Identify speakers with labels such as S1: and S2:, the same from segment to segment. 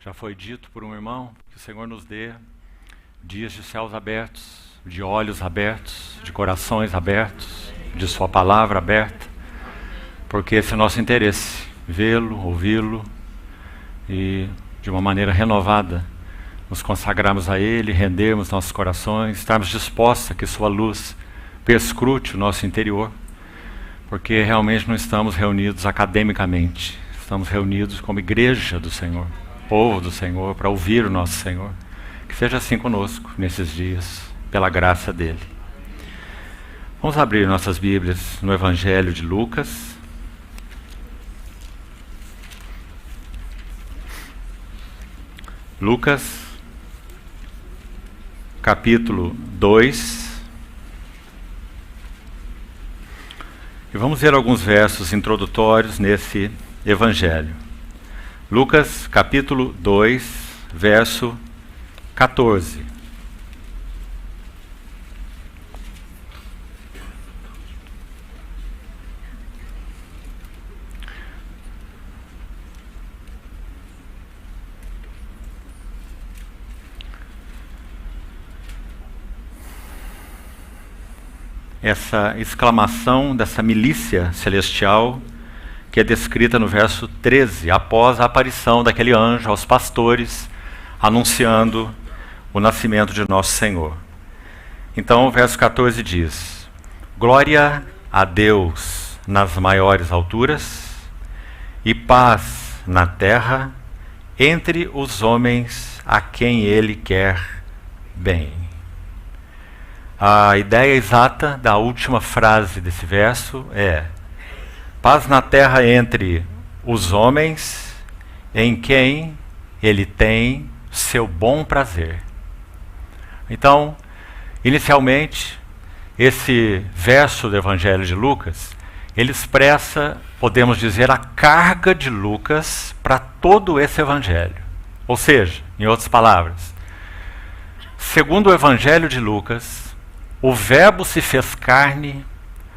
S1: Já foi dito por um irmão que o Senhor nos dê dias de céus abertos, de olhos abertos, de corações abertos, de sua palavra aberta, porque esse é o nosso interesse, vê-lo, ouvi-lo e de uma maneira renovada nos consagrarmos a Ele, rendermos nossos corações, estarmos dispostos a que sua luz perscrute o nosso interior, porque realmente não estamos reunidos academicamente, estamos reunidos como igreja do Senhor, povo do Senhor, para ouvir o nosso Senhor. Que seja assim conosco nesses dias, pela graça dEle. Vamos abrir nossas Bíblias no Evangelho de Lucas. Lucas, capítulo 2. E vamos ver alguns versos introdutórios nesse Evangelho. Lucas, capítulo 2, verso 14. Essa exclamação dessa milícia celestial que é descrita no verso 13, após a aparição daquele anjo aos pastores, anunciando o nascimento de nosso Senhor. Então o verso 14 diz: Glória a Deus nas maiores alturas e paz na terra entre os homens a quem Ele quer bem. A ideia exata da última frase desse verso é: paz na terra entre os homens em quem Ele tem seu bom prazer. Então, inicialmente, esse verso do Evangelho de Lucas, ele expressa, podemos dizer, a carga de Lucas para todo esse Evangelho. Ou seja, em outras palavras, segundo o Evangelho de Lucas, o Verbo se fez carne,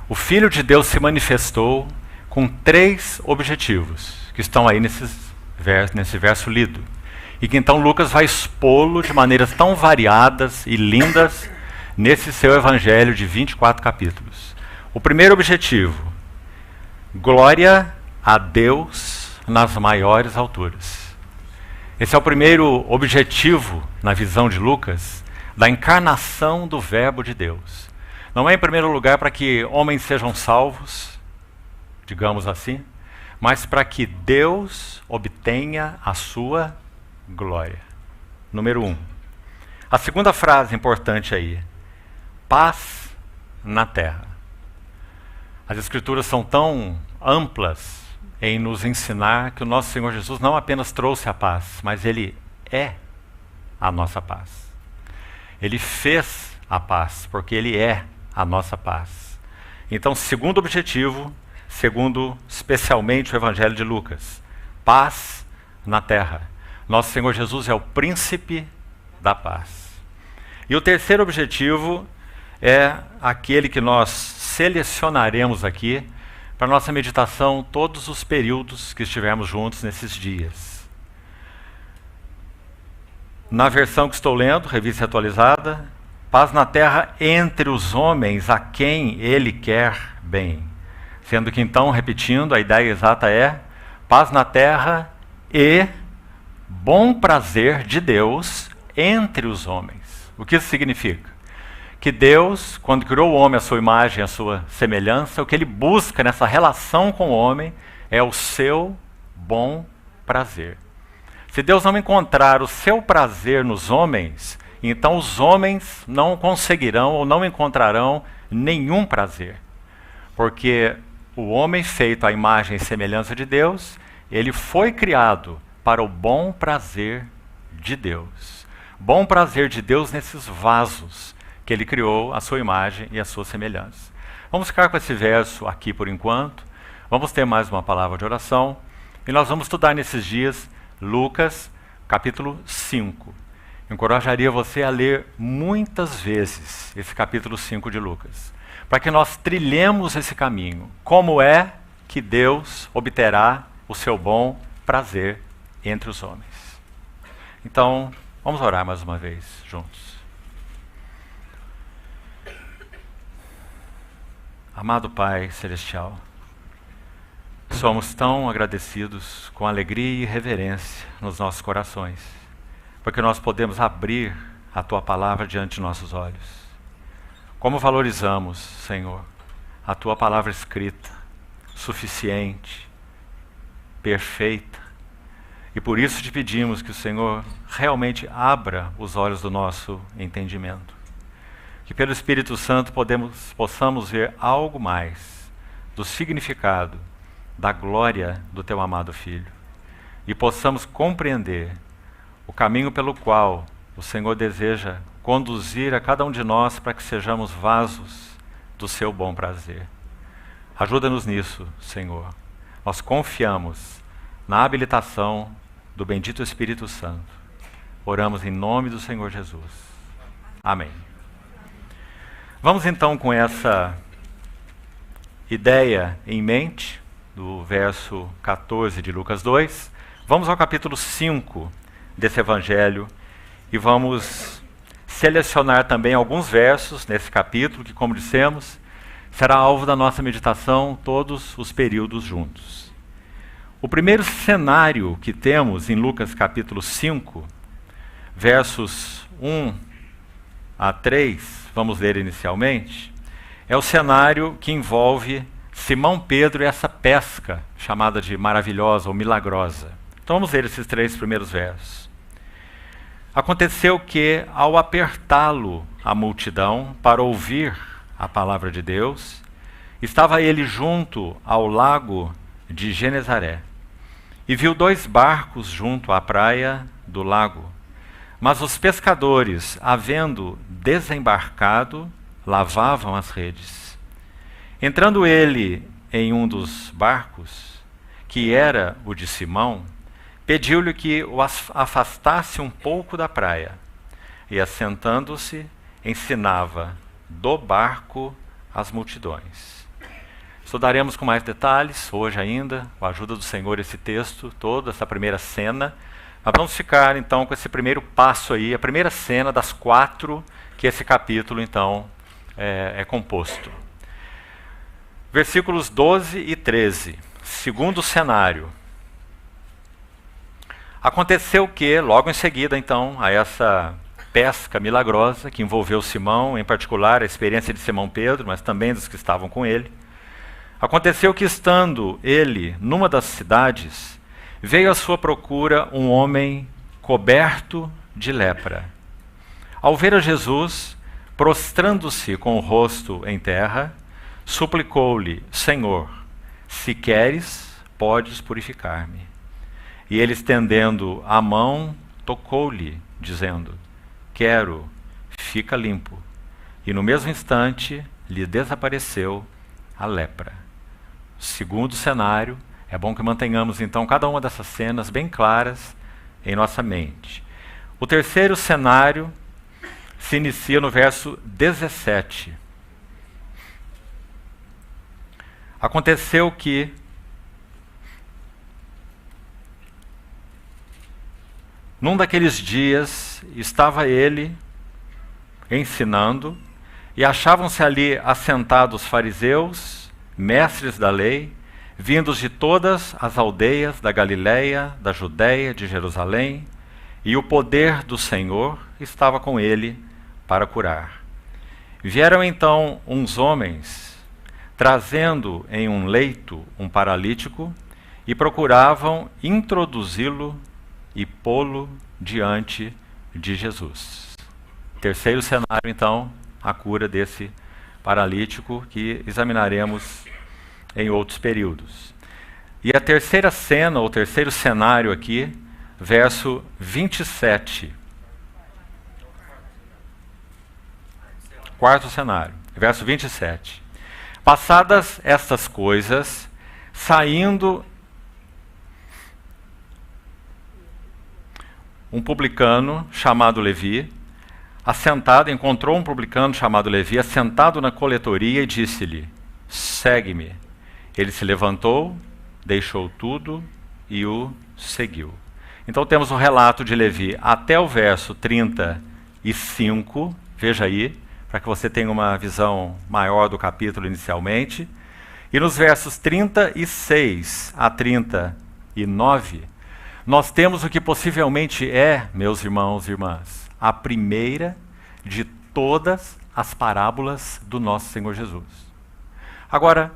S1: o Filho de Deus se manifestou com 3 objetivos, que estão aí nesse verso lido. E que então Lucas vai expô-lo de maneiras tão variadas e lindas nesse seu Evangelho de 24 capítulos. O primeiro objetivo: glória a Deus nas maiores alturas. Esse é o primeiro objetivo, na visão de Lucas, da encarnação do Verbo de Deus. Não é, em primeiro lugar, para que homens sejam salvos, digamos assim, mas para que Deus obtenha a sua glória. Número 1. A segunda frase importante aí: paz na terra. As Escrituras são tão amplas em nos ensinar que o nosso Senhor Jesus não apenas trouxe a paz, mas Ele é a nossa paz. Ele fez a paz, porque Ele é a nossa paz. Então, segundo objetivo, segundo especialmente o Evangelho de Lucas: paz na terra. Nosso Senhor Jesus é o príncipe da paz. E o terceiro objetivo é aquele que nós selecionaremos aqui para nossa meditação todos os períodos que estivermos juntos nesses dias. Na versão que estou lendo, revista atualizada: paz na terra entre os homens a quem Ele quer bem. Sendo que então, repetindo, a ideia exata é paz na terra e bom prazer de Deus entre os homens. O que isso significa? Que Deus, quando criou o homem à sua imagem, à sua semelhança, o que Ele busca nessa relação com o homem é o seu bom prazer. Se Deus não encontrar o seu prazer nos homens, então os homens não conseguirão ou não encontrarão nenhum prazer. Porque o homem feito à imagem e semelhança de Deus, ele foi criado para o bom prazer de Deus. Bom prazer de Deus nesses vasos que Ele criou à sua imagem e à sua semelhança. Vamos ficar com esse verso aqui por enquanto. Vamos ter mais uma palavra de oração. E nós vamos estudar nesses dias Lucas, capítulo 5. Encorajaria você a ler muitas vezes esse capítulo 5 de Lucas, para que nós trilhemos esse caminho. Como é que Deus obterá o seu bom prazer entre os homens? Então, vamos orar mais uma vez juntos. Amado Pai Celestial, somos tão agradecidos com alegria e reverência nos nossos corações, porque nós podemos abrir a Tua Palavra diante de nossos olhos. Como valorizamos, Senhor, a Tua Palavra escrita, suficiente, perfeita, e por isso te pedimos que o Senhor realmente abra os olhos do nosso entendimento. Que pelo Espírito Santo possamos ver algo mais do significado, da glória do Teu amado Filho. E possamos compreender o caminho pelo qual o Senhor deseja conduzir a cada um de nós para que sejamos vasos do Seu bom prazer. Ajuda-nos nisso, Senhor. Nós confiamos na habilitação do bendito Espírito Santo. Oramos em nome do Senhor Jesus. Amém. Vamos então com essa ideia em mente, do verso 14 de Lucas 2, vamos ao capítulo 5 desse evangelho e vamos selecionar também alguns versos nesse capítulo que, como dissemos, será alvo da nossa meditação todos os períodos juntos. O primeiro cenário que temos em Lucas capítulo 5, versos 1 a 3, vamos ler inicialmente, é o cenário que envolve Simão Pedro e essa pesca chamada de maravilhosa ou milagrosa. Então vamos ler esses 3 primeiros versos. Aconteceu que, ao apertá-lo a multidão para ouvir a palavra de Deus, estava ele junto ao lago de Genezaré e viu 2 barcos junto à praia do lago. Mas os pescadores, havendo desembarcado, lavavam as redes. Entrando ele em um dos barcos, que era o de Simão, pediu-lhe que o afastasse um pouco da praia. E, assentando-se, ensinava do barco as multidões. Estudaremos com mais detalhes hoje ainda, com a ajuda do Senhor, esse texto, toda essa primeira cena. Mas vamos ficar então com esse primeiro passo aí, a primeira cena das 4 que esse capítulo então é composto. Versículos 12 e 13, segundo cenário. Aconteceu que, logo em seguida então, a essa pesca milagrosa que envolveu Simão, em particular a experiência de Simão Pedro, mas também dos que estavam com ele, aconteceu que, estando ele numa das cidades, veio à sua procura um homem coberto de lepra. Ao ver a Jesus, prostrando-se com o rosto em terra, suplicou-lhe: Senhor, se queres, podes purificar-me. E ele, estendendo a mão, tocou-lhe, dizendo: Quero, fica limpo. E no mesmo instante lhe desapareceu a lepra. Segundo cenário, é bom que mantenhamos então cada uma dessas cenas bem claras em nossa mente. O terceiro cenário se inicia no verso 17. Aconteceu que, num daqueles dias, estava ele ensinando, e achavam-se ali assentados fariseus, mestres da lei, vindos de todas as aldeias da Galiléia, da Judéia, de Jerusalém, e o poder do Senhor estava com ele para curar. Vieram então uns homens, trazendo em um leito um paralítico, e procuravam introduzi-lo e pô-lo diante de Jesus. Terceiro cenário, então, a cura desse paralítico, que examinaremos em outros períodos. E a terceira cena, ou terceiro cenário aqui, verso 27. Quarto cenário, verso 27. Passadas estas coisas, saindo um publicano chamado Levi, encontrou um publicano chamado Levi, assentado na coletoria, e disse-lhe: Segue-me. Ele se levantou, deixou tudo e o seguiu. Então temos o relato de Levi até o verso 35, veja aí, para que você tenha uma visão maior do capítulo inicialmente. E nos versos 36 a 39, nós temos o que possivelmente é, meus irmãos e irmãs, a primeira de todas as parábolas do nosso Senhor Jesus. Agora,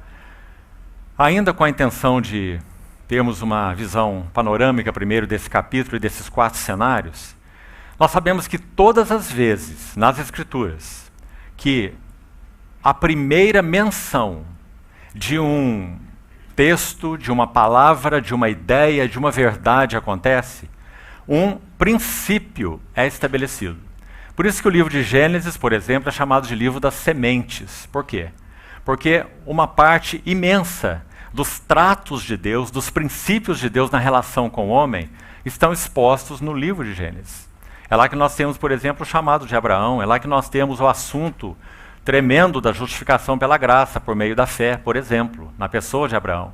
S1: ainda com a intenção de termos uma visão panorâmica primeiro desse capítulo e desses 4 cenários, nós sabemos que todas as vezes nas Escrituras que a primeira menção de um texto, de uma palavra, de uma ideia, de uma verdade acontece, um princípio é estabelecido. Por isso que o livro de Gênesis, por exemplo, é chamado de livro das sementes. Por quê? Porque uma parte imensa dos tratos de Deus, dos princípios de Deus na relação com o homem, estão expostos no livro de Gênesis. É lá que nós temos, por exemplo, o chamado de Abraão, é lá que nós temos o assunto tremendo da justificação pela graça, por meio da fé, por exemplo, na pessoa de Abraão.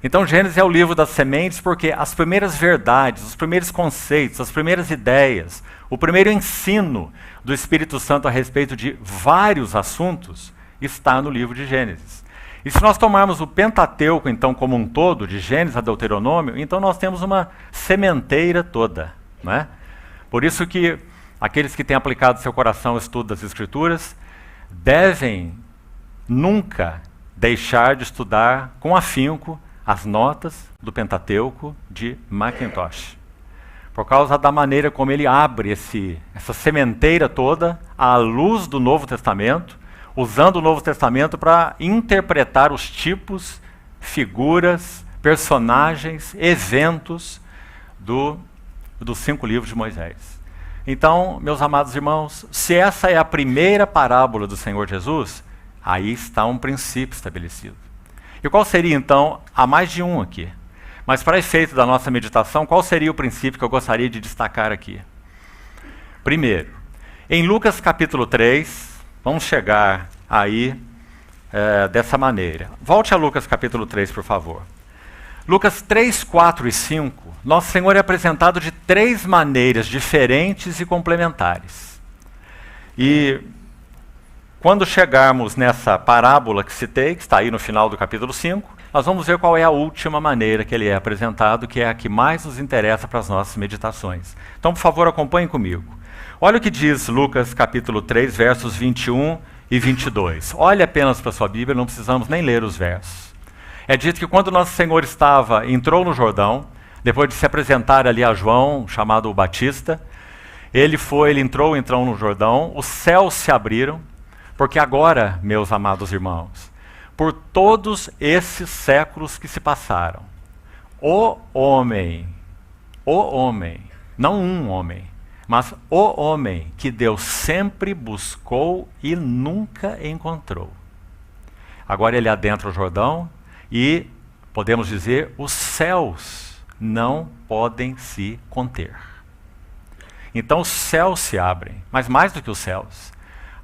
S1: Então Gênesis é o livro das sementes porque as primeiras verdades, os primeiros conceitos, as primeiras ideias, o primeiro ensino do Espírito Santo a respeito de vários assuntos está no livro de Gênesis. E se nós tomarmos o Pentateuco, então, como um todo, de Gênesis a Deuteronômio, então nós temos uma sementeira toda, não é? Por isso que aqueles que têm aplicado seu coração ao estudo das Escrituras devem nunca deixar de estudar com afinco as notas do Pentateuco de Mackintosh. Por causa da maneira como ele abre essa sementeira toda à luz do Novo Testamento, usando o Novo Testamento para interpretar os tipos, figuras, personagens, eventos dos 5 livros de Moisés. Então, meus amados irmãos, se essa é a primeira parábola do Senhor Jesus, aí está um princípio estabelecido. E qual seria, então, há mais de um aqui, mas para efeito da nossa meditação, qual seria o princípio que eu gostaria de destacar aqui? Primeiro, em Lucas capítulo 3, vamos chegar aí dessa maneira. Volte a Lucas capítulo 3, por favor. Lucas 3, 4 e 5, Nosso Senhor é apresentado de 3 maneiras diferentes e complementares. E quando chegarmos nessa parábola que citei, que está aí no final do capítulo 5, nós vamos ver qual é a última maneira que ele é apresentado, que é a que mais nos interessa para as nossas meditações. Então, por favor, acompanhem comigo. Olha o que diz Lucas capítulo 3, versos 21 e 22. Olhe apenas para a sua Bíblia, não precisamos nem ler os versos. É dito que quando Nosso Senhor entrou no Jordão, depois de se apresentar ali a João, chamado o Batista, ele entrou então no Jordão, os céus se abriram, porque agora, meus amados irmãos, por todos esses séculos que se passaram, o homem, não um homem, mas o homem que Deus sempre buscou e nunca encontrou. Agora ele adentra o Jordão e, podemos dizer, os céus não podem se conter. Então os céus se abrem, mas mais do que os céus,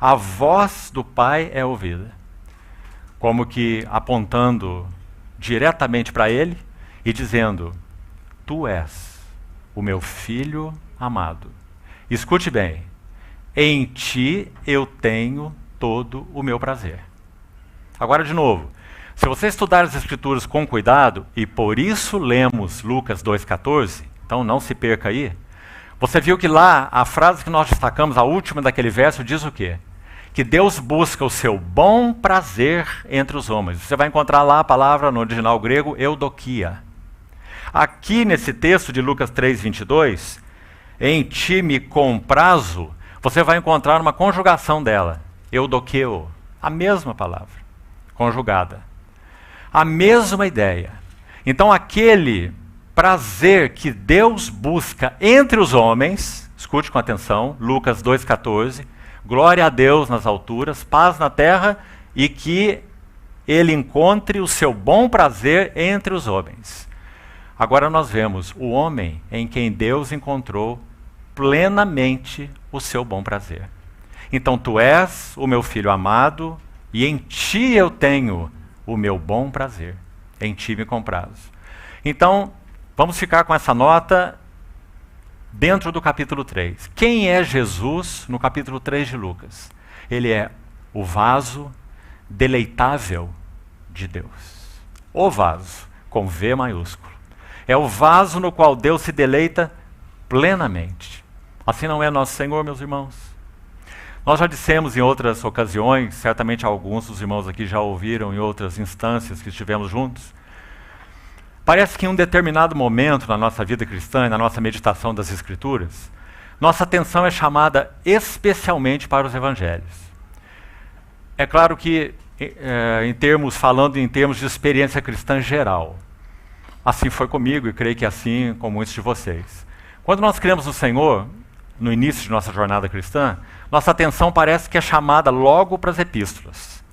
S1: a voz do Pai é ouvida, como que apontando diretamente para ele e dizendo: Tu és o meu filho amado. Escute bem, em ti eu tenho todo o meu prazer. Agora de novo, se você estudar as Escrituras com cuidado, e por isso lemos Lucas 2,14, então não se perca aí, você viu que lá a frase que nós destacamos, a última daquele verso, diz o quê? Que Deus busca o seu bom prazer entre os homens. Você vai encontrar lá a palavra no original grego, eudokia. Aqui nesse texto de Lucas 3,22, em ti me comprazo, você vai encontrar uma conjugação dela, eudokeo, a mesma palavra, conjugada. A mesma ideia. Então aquele prazer que Deus busca entre os homens, escute com atenção, Lucas 2,14, glória a Deus nas alturas, paz na terra, e que ele encontre o seu bom prazer entre os homens. Agora nós vemos o homem em quem Deus encontrou plenamente o seu bom prazer. Então tu és o meu filho amado, e em ti eu tenho o meu bom prazer. Em ti me comprazo. Então, vamos ficar com essa nota dentro do capítulo 3. Quem é Jesus no capítulo 3 de Lucas? Ele é o vaso deleitável de Deus. O vaso, com V maiúsculo. É o vaso no qual Deus se deleita plenamente. Assim não é nosso Senhor, meus irmãos? Nós já dissemos em outras ocasiões, certamente alguns dos irmãos aqui já ouviram em outras instâncias que estivemos juntos, parece que em um determinado momento na nossa vida cristã e na nossa meditação das Escrituras, nossa atenção é chamada especialmente para os evangelhos. É claro que, falando em termos de experiência cristã geral, assim foi comigo e creio que assim com muitos de vocês. Quando nós cremos no Senhor, no início de nossa jornada cristã, nossa atenção parece que é chamada logo para as epístolas.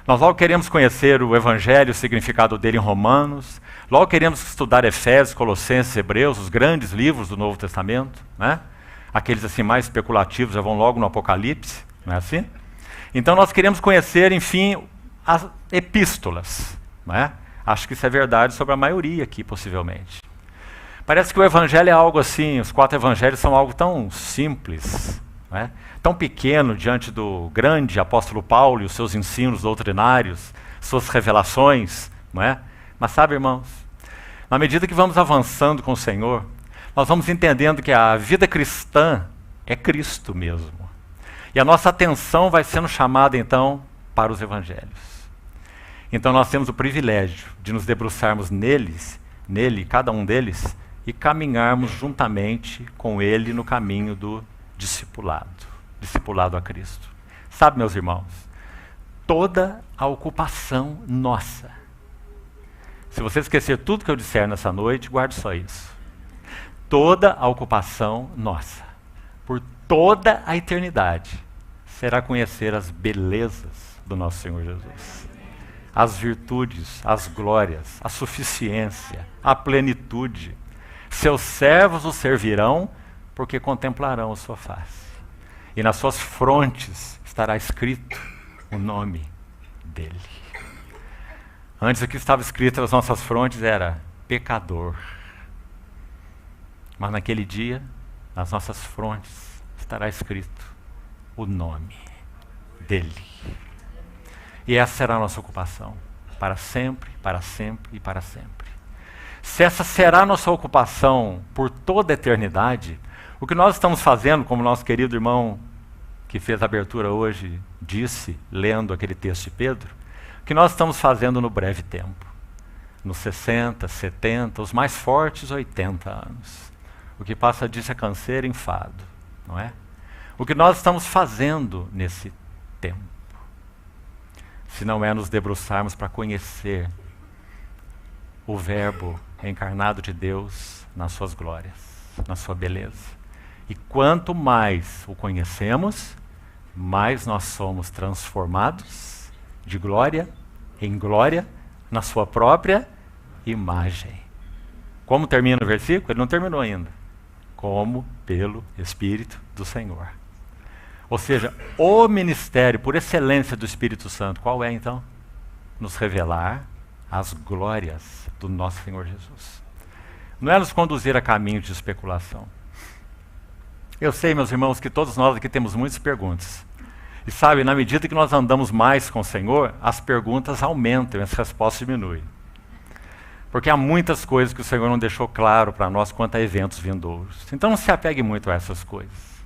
S1: Nós logo queremos conhecer o Evangelho, o significado dele em Romanos, logo queremos estudar Efésios, Colossenses, Hebreus, os grandes livros do Novo Testamento, né? Aqueles assim mais especulativos já vão logo no Apocalipse, não é assim? Então nós queremos conhecer, enfim, as epístolas, não é? Acho que isso é verdade sobre a maioria aqui, possivelmente. Parece que o Evangelho é algo assim, os 4 Evangelhos são algo tão simples, não é? Tão pequeno diante do grande apóstolo Paulo e os seus ensinos doutrinários, suas revelações, não é? Mas sabe, irmãos, na medida que vamos avançando com o Senhor, nós vamos entendendo que a vida cristã é Cristo mesmo. E a nossa atenção vai sendo chamada, então, para os evangelhos. Então nós temos o privilégio de nos debruçarmos nele, cada um deles, e caminharmos juntamente com ele no caminho do discipulado a Cristo. Sabe, meus irmãos, toda a ocupação nossa, se você esquecer tudo que eu disser nessa noite, guarde só isso. Toda a ocupação nossa, por toda a eternidade, será conhecer as belezas do nosso Senhor Jesus. As virtudes, as glórias, a suficiência, a plenitude. Seus servos o servirão, porque contemplarão a sua face. E nas suas frontes estará escrito o nome dele. Antes o que estava escrito nas nossas frontes era pecador. Mas naquele dia, nas nossas frontes, estará escrito o nome dele. E essa será a nossa ocupação, para sempre, para sempre e para sempre. Se essa será a nossa ocupação por toda a eternidade, o que nós estamos fazendo, como nosso querido irmão que fez a abertura hoje disse, lendo aquele texto de Pedro, o que nós estamos fazendo no breve tempo, nos 60, 70, os mais fortes 80 anos. O que passa disso é canseiro e enfado, não é? O que nós estamos fazendo nesse tempo, se não é nos debruçarmos para conhecer o Verbo encarnado de Deus nas suas glórias, na sua beleza. E quanto mais o conhecemos, mais nós somos transformados de glória em glória na sua própria imagem. Como termina o versículo? Ele não terminou ainda. Como pelo Espírito do Senhor. Ou seja, o ministério por excelência do Espírito Santo, qual é então? Nos revelar as glórias do nosso Senhor Jesus. Não é nos conduzir a caminhos de especulação. Eu sei, meus irmãos, que todos nós aqui temos muitas perguntas. E sabe, na medida que nós andamos mais com o Senhor, as perguntas aumentam e as respostas diminuem. Porque há muitas coisas que o Senhor não deixou claro para nós quanto a eventos vindouros. Então não se apegue muito a essas coisas.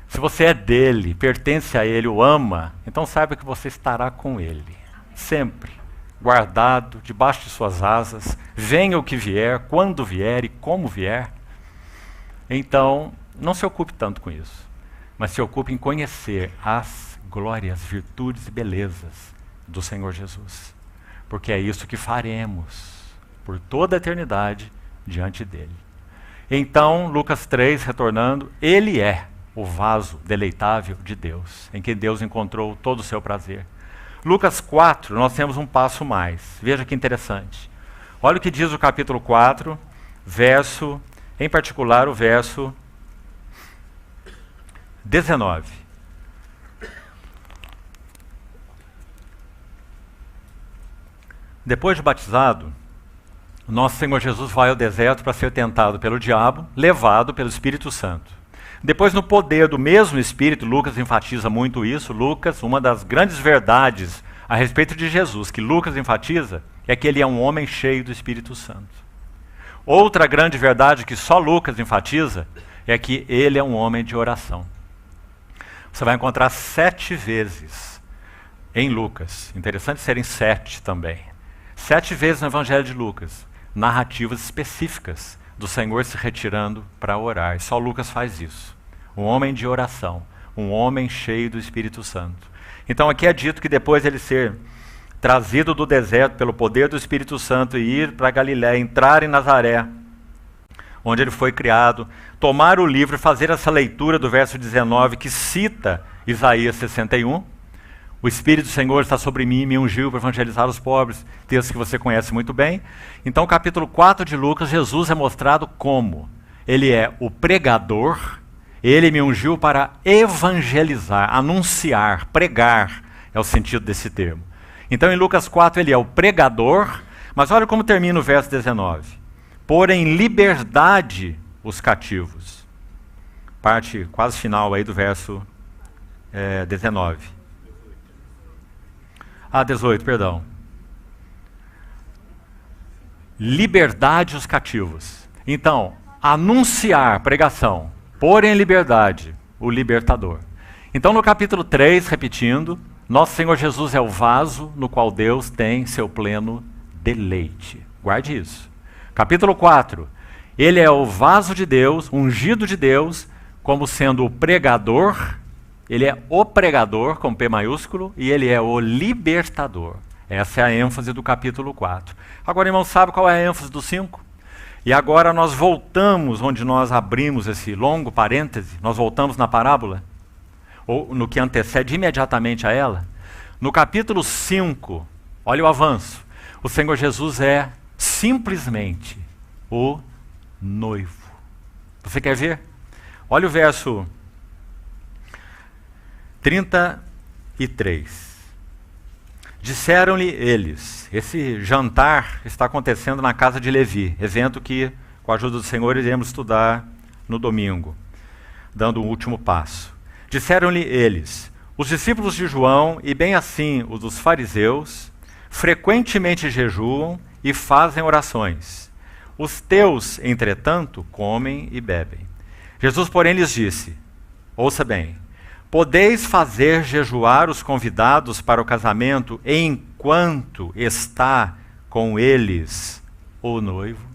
S1: Se você é dele, pertence a ele, o ama, então saiba que você estará com ele. Sempre. Guardado, debaixo de suas asas. Venha o que vier, quando vier e como vier. Então, não se ocupe tanto com isso. Mas se ocupe em conhecer as glórias, virtudes e belezas do Senhor Jesus. Porque é isso que faremos por toda a eternidade diante dele. Então, Lucas 3, retornando, ele é o vaso deleitável de Deus, em que Deus encontrou todo o seu prazer. Lucas 4, nós temos um passo mais. Veja que interessante. Olha o que diz o capítulo 4, em particular o verso 19. Depois de batizado, Nosso Senhor Jesus vai ao deserto para ser tentado pelo diabo, levado pelo Espírito Santo. Depois, no poder do mesmo Espírito, Lucas enfatiza muito isso. Lucas, uma das grandes verdades a respeito de Jesus, que Lucas enfatiza, é que ele é um homem cheio do Espírito Santo. Outra grande verdade que só Lucas enfatiza é que ele é um homem de oração. Você vai encontrar 7 vezes em Lucas, interessante serem 7 também, 7 vezes no Evangelho de Lucas, narrativas específicas do Senhor se retirando para orar. E só Lucas faz isso. Um homem de oração, um homem cheio do Espírito Santo. Então aqui é dito que depois ele ser trazido do deserto pelo poder do Espírito Santo e ir para Galiléia, entrar em Nazaré, onde ele foi criado, tomar o livro e fazer essa leitura do verso 19 que cita Isaías 61. O Espírito do Senhor está sobre mim, me ungiu para evangelizar os pobres, texto que você conhece muito bem. Então, no capítulo 4 de Lucas, Jesus é mostrado como ele é o pregador, ele me ungiu para evangelizar, anunciar, pregar, é o sentido desse termo. Então, em Lucas 4, ele é o pregador, mas olha como termina o verso 19. Pôr em liberdade os cativos. Parte quase final aí do verso 19. 18, perdão. Liberdade os cativos. Então, anunciar, pregação, pôr em liberdade o libertador. Então, no capítulo 3, repetindo, nosso Senhor Jesus é o vaso no qual Deus tem seu pleno deleite. Guarde isso. Capítulo 4, ele é o vaso de Deus, ungido de Deus, como sendo o pregador. Ele é o pregador, com P maiúsculo, e ele é o libertador. Essa é a ênfase do capítulo 4. Agora, irmão, sabe qual é a ênfase do 5? E agora nós voltamos onde nós abrimos esse longo parêntese, nós voltamos na parábola, ou no que antecede imediatamente a ela. No capítulo 5, olha o avanço. O Senhor Jesus é simplesmente o noivo. Você quer ver? Olha o verso 33. Disseram-lhe eles, esse jantar está acontecendo na casa de Levi, evento que, com a ajuda do Senhor, iremos estudar no domingo, dando o último passo. Disseram-lhe eles, os discípulos de João, e bem assim os dos fariseus, frequentemente jejuam e fazem orações. Os teus, entretanto, comem e bebem. Jesus, porém, lhes disse, ouça bem, podeis fazer jejuar os convidados para o casamento enquanto está com eles o noivo?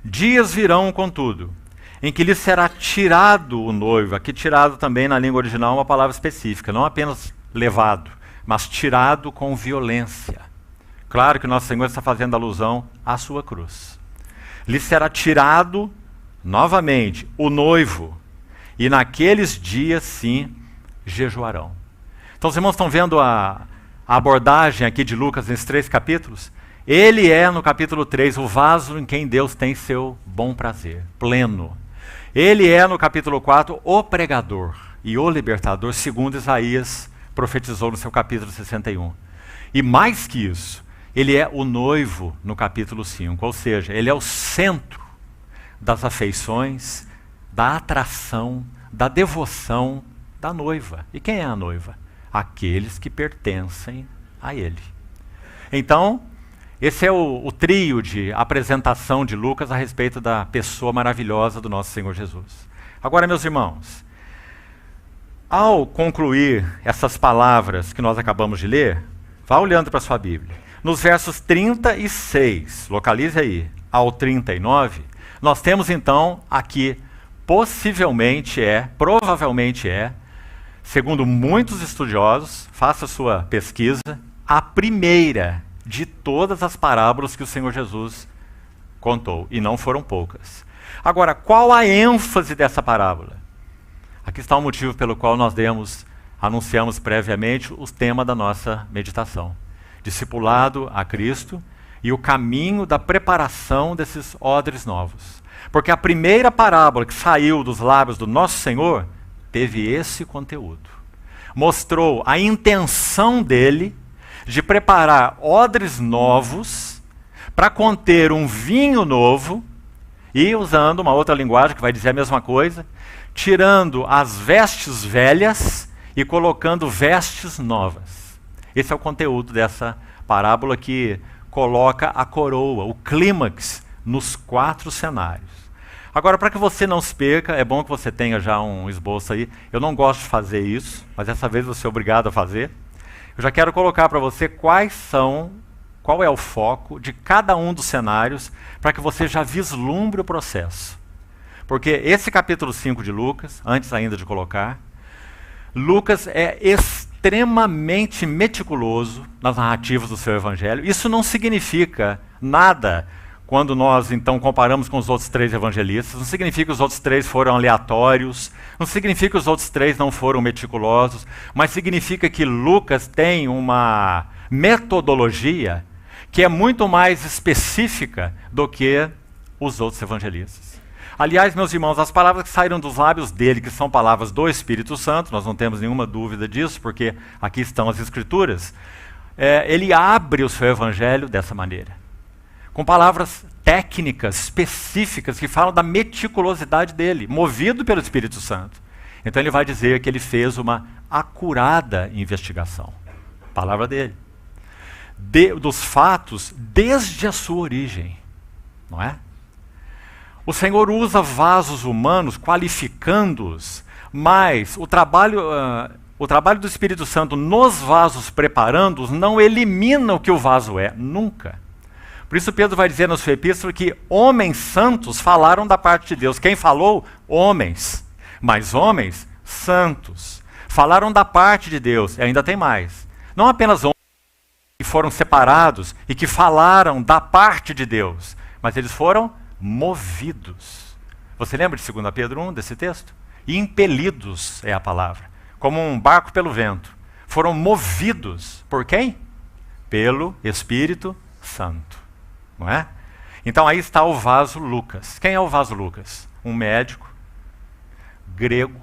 S1: Dias virão, contudo, em que lhes será tirado o noivo. Aqui tirado também na língua original é uma palavra específica, não apenas levado, mas tirado com violência. Claro que o nosso Senhor está fazendo alusão à sua cruz. Lhes será tirado novamente o noivo, e naqueles dias, sim, jejuarão. Então, os irmãos estão vendo a abordagem aqui de Lucas nesses 3 capítulos? Ele é, no capítulo 3, o vaso em quem Deus tem seu bom prazer, pleno. Ele é, no capítulo 4, o pregador e o libertador, segundo Isaías profetizou no seu capítulo 61. E mais que isso, ele é o noivo no capítulo 5, ou seja, ele é o centro das afeições, da atração, da devoção da noiva. E quem é a noiva? Aqueles que pertencem a ele. Então, esse é o trio de apresentação de Lucas a respeito da pessoa maravilhosa do nosso Senhor Jesus. Agora, meus irmãos, ao concluir essas palavras que nós acabamos de ler, vá olhando para a sua Bíblia. Nos versos 36, localize aí, ao 39, nós temos então aqui, provavelmente é, segundo muitos estudiosos, faça sua pesquisa, a primeira de todas as parábolas que o Senhor Jesus contou, e não foram poucas. Agora, qual a ênfase dessa parábola? Aqui está o motivo pelo qual nós anunciamos previamente o tema da nossa meditação. Discipulado a Cristo e o caminho da preparação desses odres novos. Porque a primeira parábola que saiu dos lábios do nosso Senhor teve esse conteúdo. Mostrou a intenção dele de preparar odres novos para conter um vinho novo, e usando uma outra linguagem que vai dizer a mesma coisa, tirando as vestes velhas e colocando vestes novas. Esse é o conteúdo dessa parábola que coloca a coroa, o clímax, nos 4 cenários. Agora, para que você não se perca, é bom que você tenha já um esboço aí. Eu não gosto de fazer isso, mas dessa vez você é obrigado a fazer. Eu já quero colocar para você qual é o foco de cada um dos cenários, para que você já vislumbre o processo. Porque esse capítulo 5 de Lucas, antes ainda de colocar, Lucas é extremamente meticuloso nas narrativas do seu evangelho. Isso não significa nada quando nós então comparamos com os outros 3 evangelistas. Não significa que os outros 3 foram aleatórios, não significa que os outros 3 não foram meticulosos, mas significa que Lucas tem uma metodologia que é muito mais específica do que os outros evangelistas. Aliás, meus irmãos, as palavras que saíram dos lábios dele, que são palavras do Espírito Santo, nós não temos nenhuma dúvida disso, porque aqui estão as Escrituras, ele abre o seu evangelho dessa maneira, com palavras técnicas, específicas, que falam da meticulosidade dele, movido pelo Espírito Santo. Então ele vai dizer que ele fez uma acurada investigação. Palavra dele. Dos fatos desde a sua origem, não é? O Senhor usa vasos humanos, qualificando-os, mas o trabalho do Espírito Santo nos vasos preparando-os não elimina o que o vaso é, nunca. Por isso Pedro vai dizer na sua epístola que homens santos falaram da parte de Deus. Quem falou? Homens. Mas homens santos. Falaram da parte de Deus. E ainda tem mais. Não apenas homens que foram separados e que falaram da parte de Deus, mas eles foram movidos. Você lembra de 2 Pedro 1, desse texto? Impelidos é a palavra. Como um barco pelo vento. Foram movidos. Por quem? Pelo Espírito Santo. Não é? Então aí está o vaso Lucas. Quem é o vaso Lucas? Um médico, grego,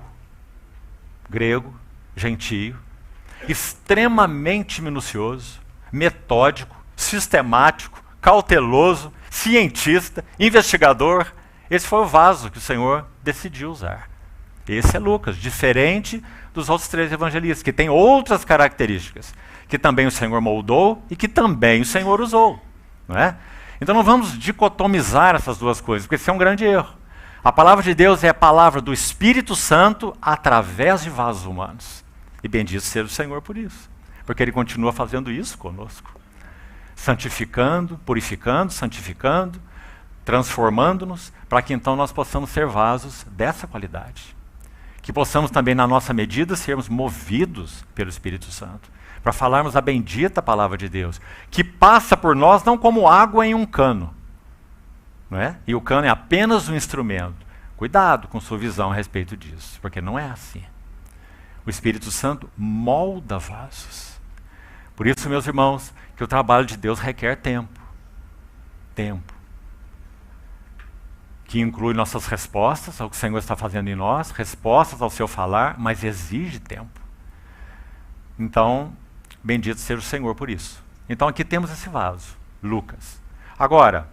S1: gentio, extremamente minucioso, metódico, sistemático, cauteloso, cientista, investigador. Esse foi o vaso que o Senhor decidiu usar. Esse é Lucas, diferente dos outros 3 evangelistas, que tem outras características, que também o Senhor moldou e que também o Senhor usou. Não é? Então não vamos dicotomizar essas duas coisas, porque isso é um grande erro. A palavra de Deus é a palavra do Espírito Santo através de vasos humanos. E bendito seja o Senhor por isso, porque Ele continua fazendo isso conosco. Santificando, purificando, santificando, transformando-nos, para que então nós possamos ser vasos dessa qualidade. Que possamos também, na nossa medida, sermos movidos pelo Espírito Santo, para falarmos a bendita palavra de Deus, que passa por nós não como água em um cano, não é? E o cano é apenas um instrumento. Cuidado com sua visão a respeito disso, porque não é assim. O Espírito Santo molda vasos. Por isso, meus irmãos, que o trabalho de Deus requer tempo. Tempo. Que inclui nossas respostas ao que o Senhor está fazendo em nós, respostas ao seu falar, mas exige tempo. Então, bendito seja o Senhor por isso. Então aqui temos esse vaso, Lucas. Agora,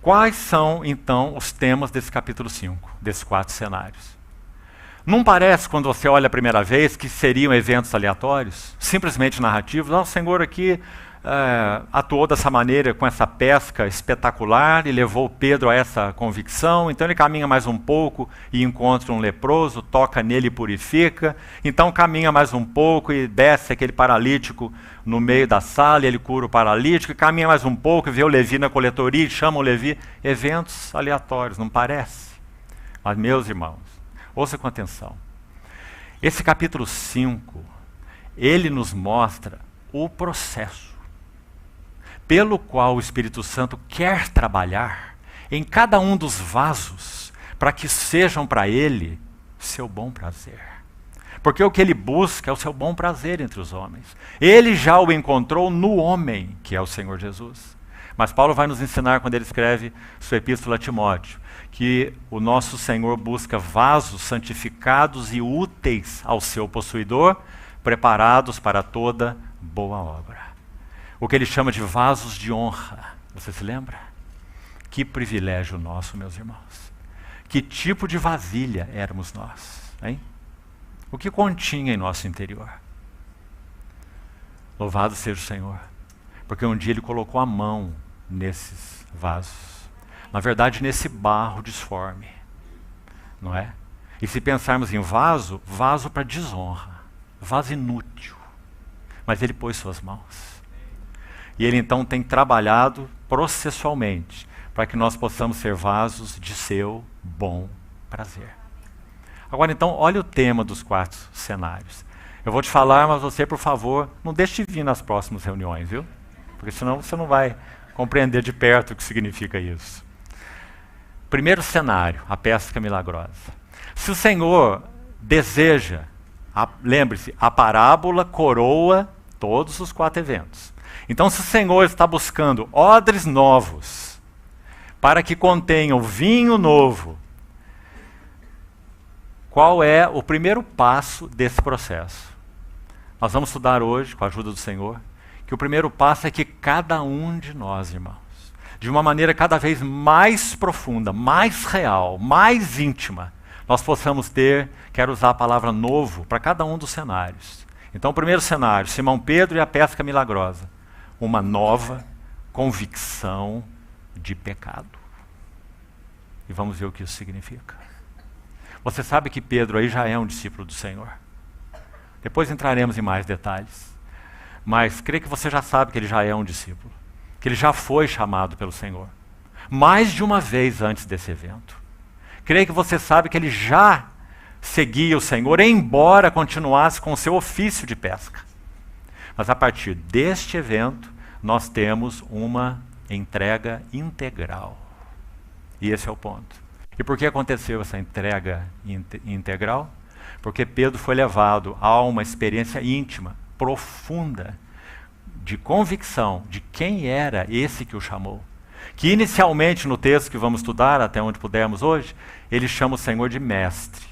S1: quais são então os temas desse capítulo 5, desses 4 cenários? Não parece, quando você olha a primeira vez, que seriam eventos aleatórios, simplesmente narrativos? O Senhor aqui atuou dessa maneira, com essa pesca espetacular, e levou Pedro a essa convicção. Então ele caminha mais um pouco e encontra um leproso, toca nele e purifica. Então caminha mais um pouco e desce aquele paralítico no meio da sala, e ele cura o paralítico. E caminha mais um pouco e vê o Levi na coletoria e chama o Levi. Eventos aleatórios, não parece? Mas, meus irmãos, ouça com atenção. Esse capítulo 5, ele nos mostra o processo pelo qual o Espírito Santo quer trabalhar em cada um dos vasos, para que sejam para ele seu bom prazer. Porque o que ele busca é o seu bom prazer entre os homens. Ele já o encontrou no homem, que é o Senhor Jesus. Mas Paulo vai nos ensinar, quando ele escreve sua epístola a Timóteo, que o nosso Senhor busca vasos santificados e úteis ao seu possuidor, preparados para toda boa obra. o que ele chama de vasos de honra. Você se lembra? Que privilégio nosso, meus irmãos. Que tipo de vasilha éramos nós, hein? O que continha em nosso interior? Louvado seja o Senhor, porque um dia Ele colocou a mão nesses vasos. Na verdade, nesse barro disforme, não é? E se pensarmos em vaso, vaso para desonra, vaso inútil. Mas Ele pôs suas mãos. E Ele então tem trabalhado processualmente para que nós possamos ser vasos de seu bom prazer. Agora então, olha o tema dos 4 cenários. Eu vou te falar, mas você, por favor, não deixe de vir nas próximas reuniões, viu? Porque senão você não vai compreender de perto o que significa isso. Primeiro cenário, a pesca milagrosa. Se o Senhor deseja, lembre-se, a parábola coroa todos os 4 eventos. Então, se o Senhor está buscando odres novos para que contenham vinho novo, qual é o primeiro passo desse processo? Nós vamos estudar hoje, com a ajuda do Senhor, que o primeiro passo é que cada um de nós, irmãos, de uma maneira cada vez mais profunda, mais real, mais íntima, nós possamos ter, quero usar a palavra novo, para cada um dos cenários. Então, o primeiro cenário, Simão Pedro e a pesca milagrosa. Uma nova convicção de pecado. E vamos ver o que isso significa. Você sabe que Pedro aí já é um discípulo do Senhor. Depois entraremos em mais detalhes. Mas creio que você já sabe que ele já é um discípulo. Que ele já foi chamado pelo Senhor. Mais de uma vez antes desse evento. Creio que você sabe que ele já seguia o Senhor, embora continuasse com o seu ofício de pesca. Mas a partir deste evento, nós temos uma entrega integral. E esse é o ponto. E por que aconteceu essa entrega integral? Porque Pedro foi levado a uma experiência íntima, profunda, de convicção de quem era esse que o chamou. Que inicialmente no texto que vamos estudar, até onde pudermos hoje, ele chama o Senhor de mestre,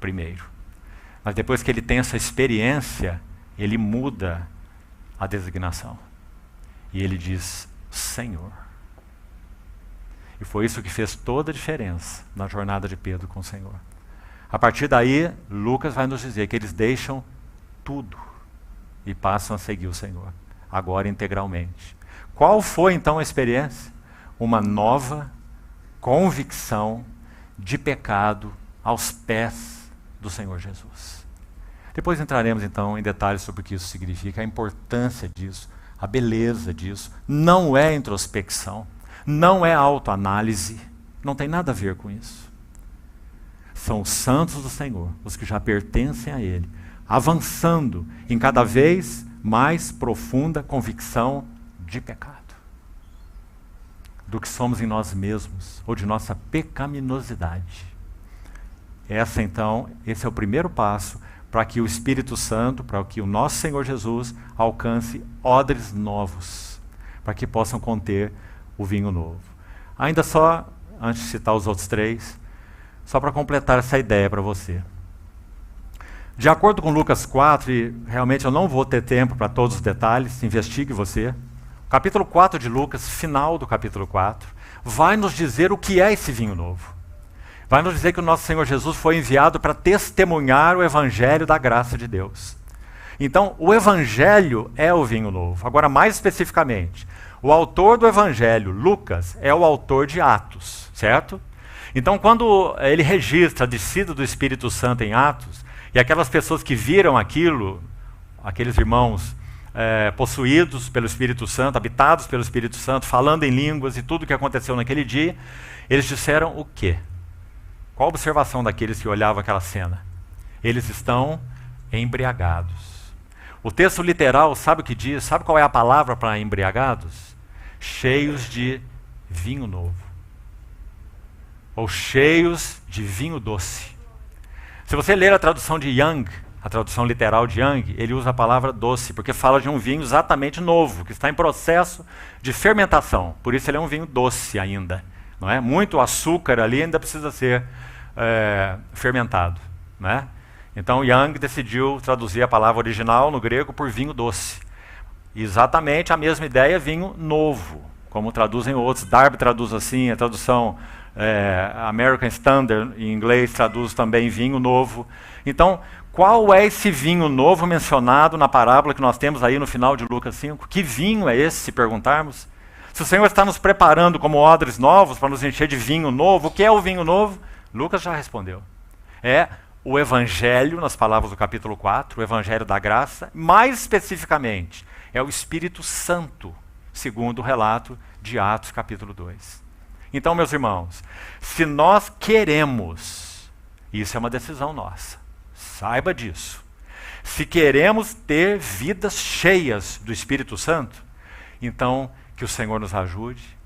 S1: primeiro. Mas depois que ele tem essa experiência, ele muda a designação. E ele diz, Senhor. E foi isso que fez toda a diferença na jornada de Pedro com o Senhor. A partir daí, Lucas vai nos dizer que eles deixam tudo e passam a seguir o Senhor, agora integralmente. Qual foi então a experiência? Uma nova convicção de pecado aos pés do Senhor Jesus. Depois entraremos então em detalhes sobre o que isso significa, a importância disso, a beleza disso. Não é introspecção, não é autoanálise, não tem nada a ver com isso. São os santos do Senhor, os que já pertencem a Ele, avançando em cada vez mais profunda convicção de pecado. Do que somos em nós mesmos, ou de nossa pecaminosidade. Esse é o primeiro passo para que o Espírito Santo, para que o nosso Senhor Jesus alcance odres novos, para que possam conter o vinho novo. Ainda só, antes de citar os outros 3, só para completar essa ideia para você. De acordo com Lucas 4, e realmente eu não vou ter tempo para todos os detalhes, investigue você, o capítulo 4 de Lucas, final do capítulo 4, vai nos dizer o que é esse vinho novo. Vai nos dizer que o nosso Senhor Jesus foi enviado para testemunhar o evangelho da graça de Deus. Então, o evangelho é o vinho novo. Agora, mais especificamente, o autor do evangelho, Lucas, é o autor de Atos, certo? Então, quando ele registra a descida do Espírito Santo em Atos, e aquelas pessoas que viram aquilo, aqueles irmãos possuídos pelo Espírito Santo, habitados pelo Espírito Santo, falando em línguas e tudo o que aconteceu naquele dia, eles disseram o quê? Qual a observação daqueles que olhavam aquela cena? Eles estão embriagados. O texto literal, sabe o que diz? Sabe qual é a palavra para embriagados? Cheios de vinho novo. Ou cheios de vinho doce. Se você ler a tradução de Young, a tradução literal de Young, ele usa a palavra doce, porque fala de um vinho exatamente novo, que está em processo de fermentação. Por isso ele é um vinho doce ainda. Não é? Muito açúcar ali ainda precisa ser fermentado. Não é? Então Young decidiu traduzir a palavra original no grego por vinho doce. Exatamente a mesma ideia, vinho novo, como traduzem outros. Darby traduz assim, a tradução American Standard em inglês traduz também vinho novo. Então, qual é esse vinho novo mencionado na parábola que nós temos aí no final de Lucas 5? Que vinho é esse, se perguntarmos? Se o Senhor está nos preparando como odres novos para nos encher de vinho novo, o que é o vinho novo? Lucas já respondeu. É o Evangelho, nas palavras do capítulo 4, o Evangelho da graça, mais especificamente, é o Espírito Santo, segundo o relato de Atos capítulo 2. Então, meus irmãos, se nós queremos, isso é uma decisão nossa, saiba disso. Se queremos ter vidas cheias do Espírito Santo, então que o Senhor nos ajude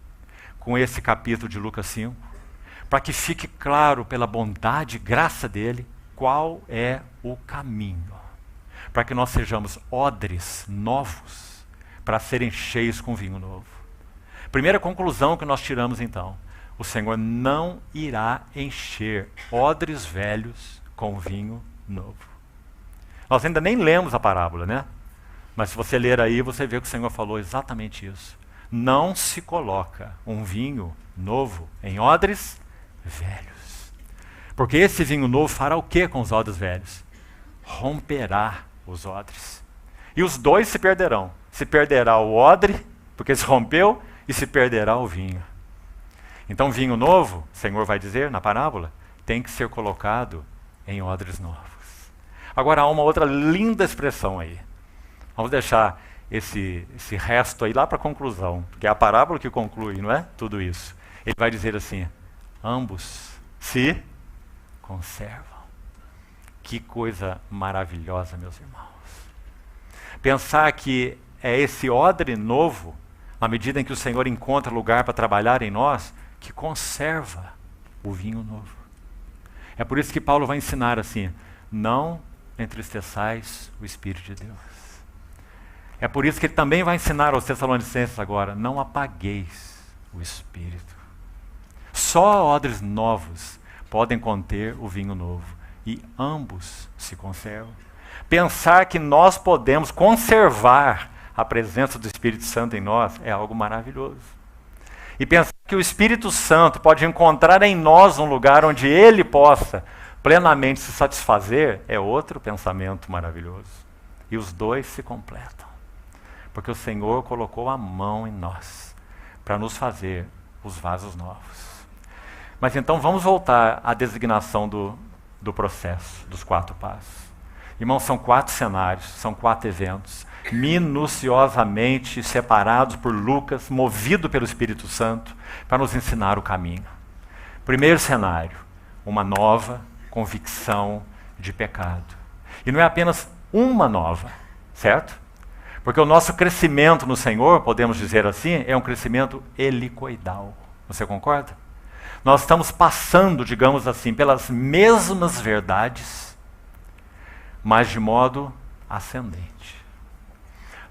S1: com esse capítulo de Lucas 5, para que fique claro pela bondade e graça dele qual é o caminho, para que nós sejamos odres novos para serem cheios com vinho novo. Primeira conclusão que nós tiramos então: o Senhor não irá encher odres velhos com vinho novo. Nós ainda nem lemos a parábola, né? Mas se você ler aí, você vê que o Senhor falou exatamente isso. Não se coloca um vinho novo em odres velhos. Porque esse vinho novo fará o que com os odres velhos? Romperá os odres. E os dois se perderão. Se perderá o odre, porque se rompeu, e se perderá o vinho. Então, vinho novo, o Senhor vai dizer na parábola, tem que ser colocado em odres novos. Agora, há uma outra linda expressão aí. Vamos deixar esse resto aí lá para a conclusão, porque é a parábola que conclui, não é? Tudo isso. Ele vai dizer assim: ambos se conservam. Que coisa maravilhosa, meus irmãos. Pensar que é esse odre novo, na medida em que o Senhor encontra lugar para trabalhar em nós, que conserva o vinho novo. É por isso que Paulo vai ensinar assim: não entristeçais o Espírito de Deus. É por isso que ele também vai ensinar aos Tessalonicenses agora: não apagueis o Espírito. Só odres novos podem conter o vinho novo, e ambos se conservam. Pensar que nós podemos conservar a presença do Espírito Santo em nós é algo maravilhoso. E pensar que o Espírito Santo pode encontrar em nós um lugar onde ele possa plenamente se satisfazer é outro pensamento maravilhoso. E os dois se completam. Porque o Senhor colocou a mão em nós para nos fazer os vasos novos. Mas então vamos voltar à designação do processo, dos 4 passos. Irmãos, são 4 cenários, são 4 eventos, minuciosamente separados por Lucas, movido pelo Espírito Santo, para nos ensinar o caminho. Primeiro cenário, uma nova convicção de pecado. E não é apenas uma nova, certo? Porque o nosso crescimento no Senhor, podemos dizer assim, é um crescimento helicoidal. Você concorda? Nós estamos passando, digamos assim, pelas mesmas verdades, mas de modo ascendente.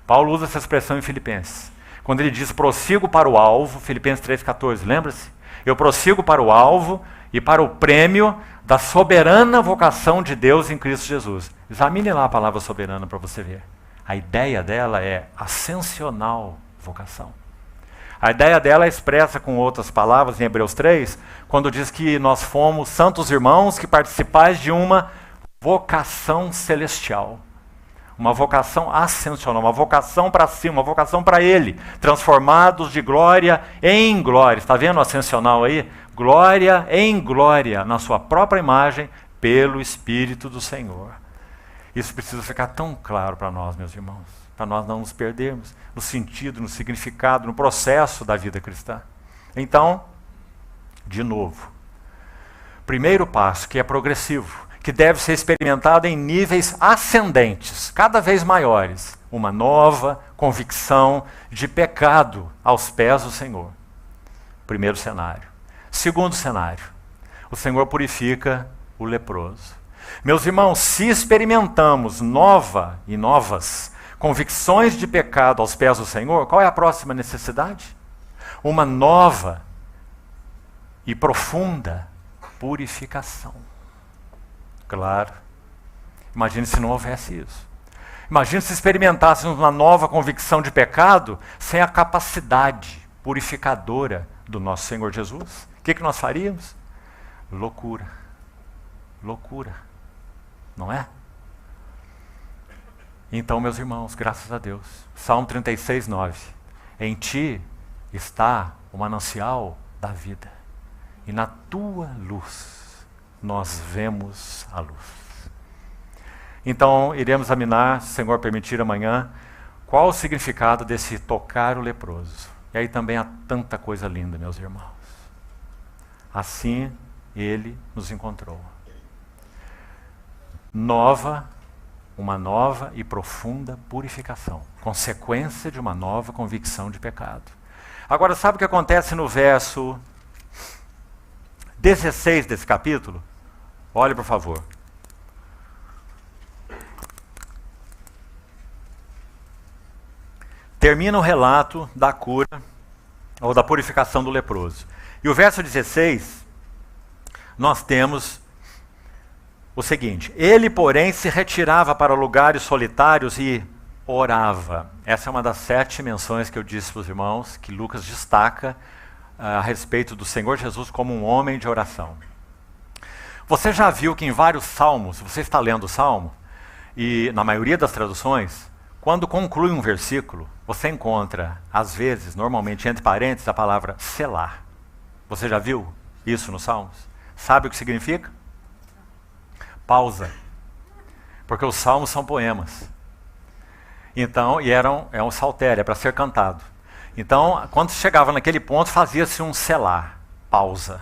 S1: Paulo usa essa expressão em Filipenses, quando ele diz: prossigo para o alvo, Filipenses 3,14, lembra-se? Eu prossigo para o alvo e para o prêmio da soberana vocação de Deus em Cristo Jesus. Examine lá a palavra soberana para você ver. A ideia dela é ascensional vocação. A ideia dela é expressa com outras palavras em Hebreus 3, quando diz que nós fomos santos irmãos que participais de uma vocação celestial. Uma vocação ascensional, uma vocação para cima, uma vocação para Ele. Transformados de glória em glória. Está vendo o ascensional aí? Glória em glória, na sua própria imagem, pelo Espírito do Senhor. Isso precisa ficar tão claro para nós, meus irmãos, para nós não nos perdermos no sentido, no significado, no processo da vida cristã. Então, de novo, primeiro passo, que é progressivo, que deve ser experimentado em níveis ascendentes, cada vez maiores, uma nova convicção de pecado aos pés do Senhor. Primeiro cenário. Segundo cenário, o Senhor purifica o leproso. Meus irmãos, se experimentamos novas convicções de pecado aos pés do Senhor, qual é a próxima necessidade? Uma nova e profunda purificação. Claro. Imagine se não houvesse isso. Imagina se experimentássemos uma nova convicção de pecado sem a capacidade purificadora do nosso Senhor Jesus. O que nós faríamos? Loucura. Loucura. Não é? Então, meus irmãos, graças a Deus. Salmo 36, 9. Em ti está o manancial da vida. E na tua luz nós vemos a luz. Então, iremos examinar, se o Senhor permitir amanhã, qual o significado desse tocar o leproso. E aí também há tanta coisa linda, meus irmãos. Assim, ele nos encontrou. Uma nova e profunda purificação. Consequência de uma nova convicção de pecado. Agora, sabe o que acontece no verso 16 desse capítulo? Olhe, por favor. Termina o relato da cura, ou da purificação do leproso. E o verso 16, nós temos o seguinte: ele, porém, se retirava para lugares solitários e orava. Essa é uma das 7 menções que eu disse para os irmãos, que Lucas destaca a respeito do Senhor Jesus como um homem de oração. Você já viu que em vários salmos, você está lendo o salmo, e na maioria das traduções, quando conclui um versículo, você encontra, às vezes, normalmente entre parênteses, a palavra selar. Você já viu isso nos salmos? Sabe o que significa? Pausa. Porque os salmos são poemas. Então, é um saltério, é para ser cantado. Então, quando chegava naquele ponto, fazia-se um selar, pausa.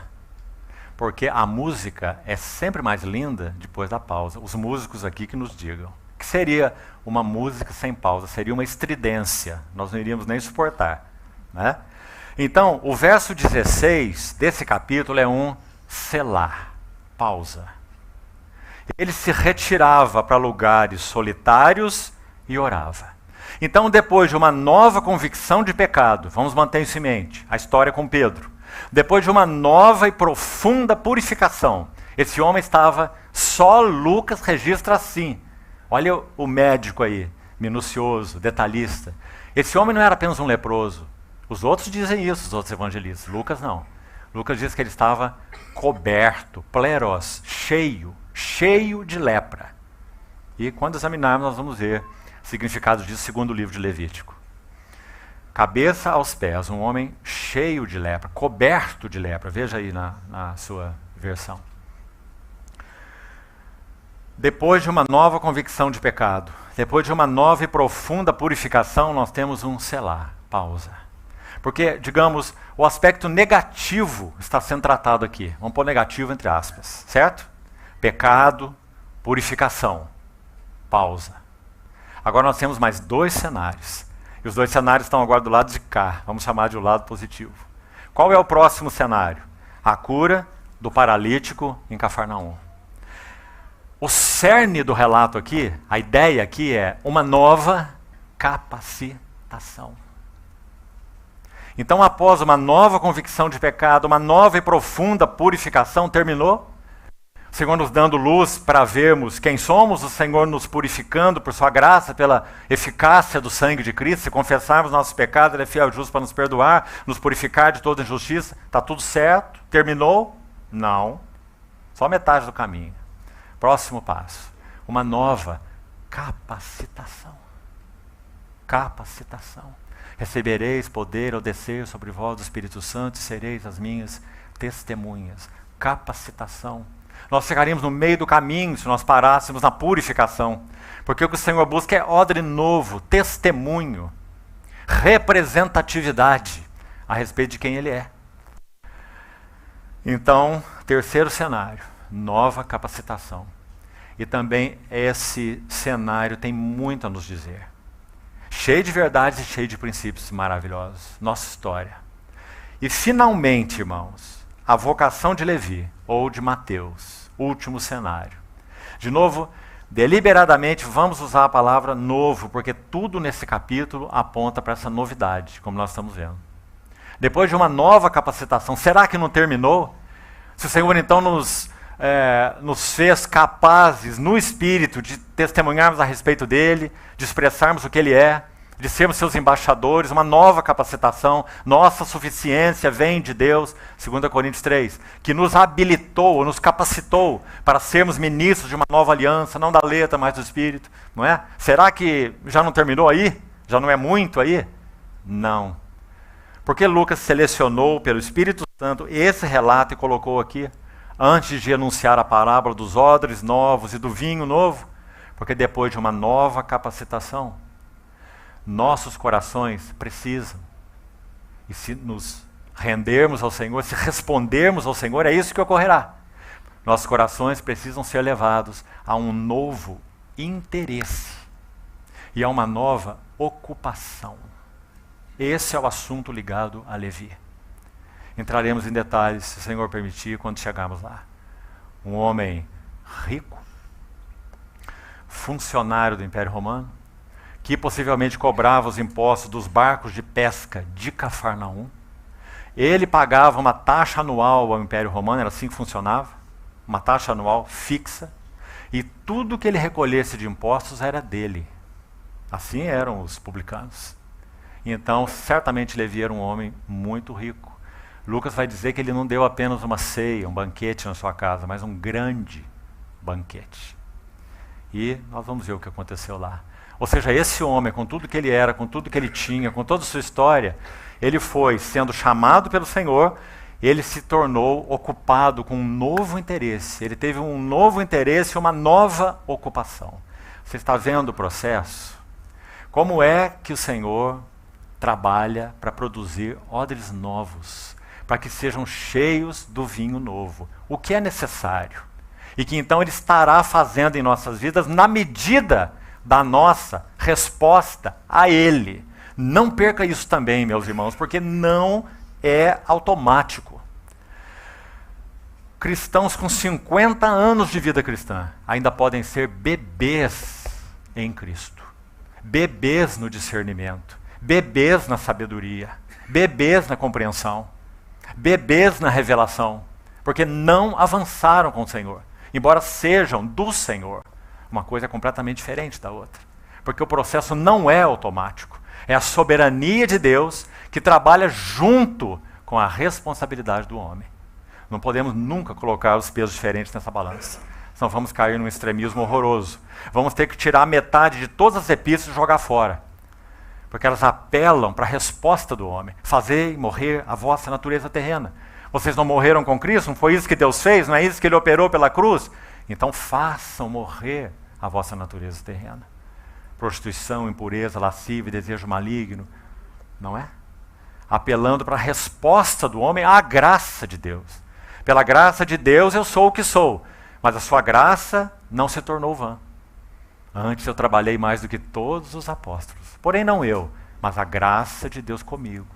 S1: Porque a música é sempre mais linda depois da pausa. Os músicos aqui que nos digam. O que seria uma música sem pausa? Seria uma estridência. Nós não iríamos nem suportar. Né? Então, o verso 16 desse capítulo é um selar, pausa. Ele se retirava para lugares solitários e orava. Então, depois de uma nova convicção de pecado, vamos manter isso em mente, a história com Pedro. Depois de uma nova e profunda purificação, esse homem estava, só Lucas registra assim. Olha o médico aí, minucioso, detalhista. Esse homem não era apenas um leproso. Os outros dizem isso, os outros evangelistas. Lucas não. Lucas diz que ele estava coberto, pleros, cheio de lepra. E quando examinarmos, nós vamos ver significados disso segundo o livro de Levítico. Cabeça aos pés, um homem cheio de lepra, coberto de lepra. Veja aí na sua versão. Depois de uma nova convicção de pecado, depois de uma nova e profunda purificação, nós temos um selar, pausa. Porque, digamos, o aspecto negativo está sendo tratado aqui. Vamos pôr negativo entre aspas, certo? Pecado, purificação, pausa. Agora nós temos mais 2 cenários. E os 2 cenários estão agora do lado de cá. Vamos chamar de o lado positivo. Qual é o próximo cenário? A cura do paralítico em Cafarnaum. O cerne do relato aqui, a ideia aqui é uma nova capacitação. Então, após uma nova convicção de pecado, uma nova e profunda purificação, terminou? O Senhor nos dando luz para vermos quem somos, o Senhor nos purificando por sua graça, pela eficácia do sangue de Cristo. Se confessarmos nossos pecados, Ele é fiel e justo para nos perdoar, nos purificar de toda injustiça. Está tudo certo? Terminou? Não. Só metade do caminho. Próximo passo. Uma nova capacitação. Capacitação. Recebereis poder ao descer sobre vós o Espírito Santo e sereis as minhas testemunhas. Capacitação. Nós chegaríamos no meio do caminho se nós parássemos na purificação. Porque o que o Senhor busca é odre novo, testemunho, representatividade a respeito de quem Ele é. Então, terceiro cenário, nova capacitação. E também esse cenário tem muito a nos dizer. Cheio de verdades e cheio de princípios maravilhosos. Nossa história. E finalmente, irmãos, a vocação de Levi, ou de Mateus, último cenário. De novo, deliberadamente vamos usar a palavra novo, porque tudo nesse capítulo aponta para essa novidade, como nós estamos vendo. Depois de uma nova capacitação, será que não terminou? Se o Senhor então nos nos fez capazes, no Espírito, de testemunharmos a respeito dele, de expressarmos o que ele é, de sermos seus embaixadores, uma nova capacitação. Nossa suficiência vem de Deus, 2 Coríntios 3, que nos habilitou, nos capacitou para sermos ministros de uma nova aliança, não da letra, mas do Espírito, não é? Será que já não terminou aí? Já não é muito aí? Não. Porque Lucas selecionou pelo Espírito Santo esse relato e colocou aqui, antes de anunciar a parábola dos odres novos e do vinho novo? Porque depois de uma nova capacitação, nossos corações precisam. E se nos rendermos ao Senhor, se respondermos ao Senhor, é isso que ocorrerá. Nossos corações precisam ser levados a um novo interesse e a uma nova ocupação. Esse é o assunto ligado a Levi. Entraremos em detalhes, se o Senhor permitir, quando chegarmos lá. Um homem rico, funcionário do Império Romano, que possivelmente cobrava os impostos dos barcos de pesca de Cafarnaum. Ele pagava uma taxa anual ao Império Romano, era assim que funcionava, uma taxa anual fixa, e tudo que ele recolhesse de impostos era dele. Assim eram os publicanos. Então, certamente Levi era um homem muito rico. Lucas vai dizer que ele não deu apenas uma ceia, um banquete na sua casa, mas um grande banquete. E nós vamos ver o que aconteceu lá. Ou seja, esse homem, com tudo que ele era, com tudo que ele tinha, com toda a sua história, ele foi sendo chamado pelo Senhor, ele se tornou ocupado com um novo interesse. Ele teve um novo interesse e uma nova ocupação. Você está vendo o processo? Como é que o Senhor trabalha para produzir odres novos, para que sejam cheios do vinho novo? O que é necessário? E que então Ele estará fazendo em nossas vidas na medida da nossa resposta a Ele. Não perca isso também, meus irmãos, porque não é automático. Cristãos com 50 anos de vida cristã ainda podem ser bebês em Cristo. Bebês no discernimento, bebês na sabedoria, bebês na compreensão, bebês na revelação, porque não avançaram com o Senhor, embora sejam do Senhor. Uma coisa é completamente diferente da outra, porque o processo não é automático, é a soberania de Deus que trabalha junto com a responsabilidade do homem. Não podemos nunca colocar os pesos diferentes nessa balança, senão vamos cair num extremismo horroroso. Vamos ter que tirar metade de todas as epístolas e jogar fora, porque elas apelam para a resposta do homem. Fazei morrer a vossa natureza terrena. Vocês não morreram com Cristo? Não foi isso que Deus fez? Não é isso que Ele operou pela cruz? Então façam morrer a vossa natureza terrena. Prostituição, impureza, lascívia, desejo maligno, não é? Apelando para a resposta do homem à graça de Deus. Pela graça de Deus eu sou o que sou, mas a sua graça não se tornou vã. Antes eu trabalhei mais do que todos os apóstolos. Porém não eu, mas a graça de Deus comigo.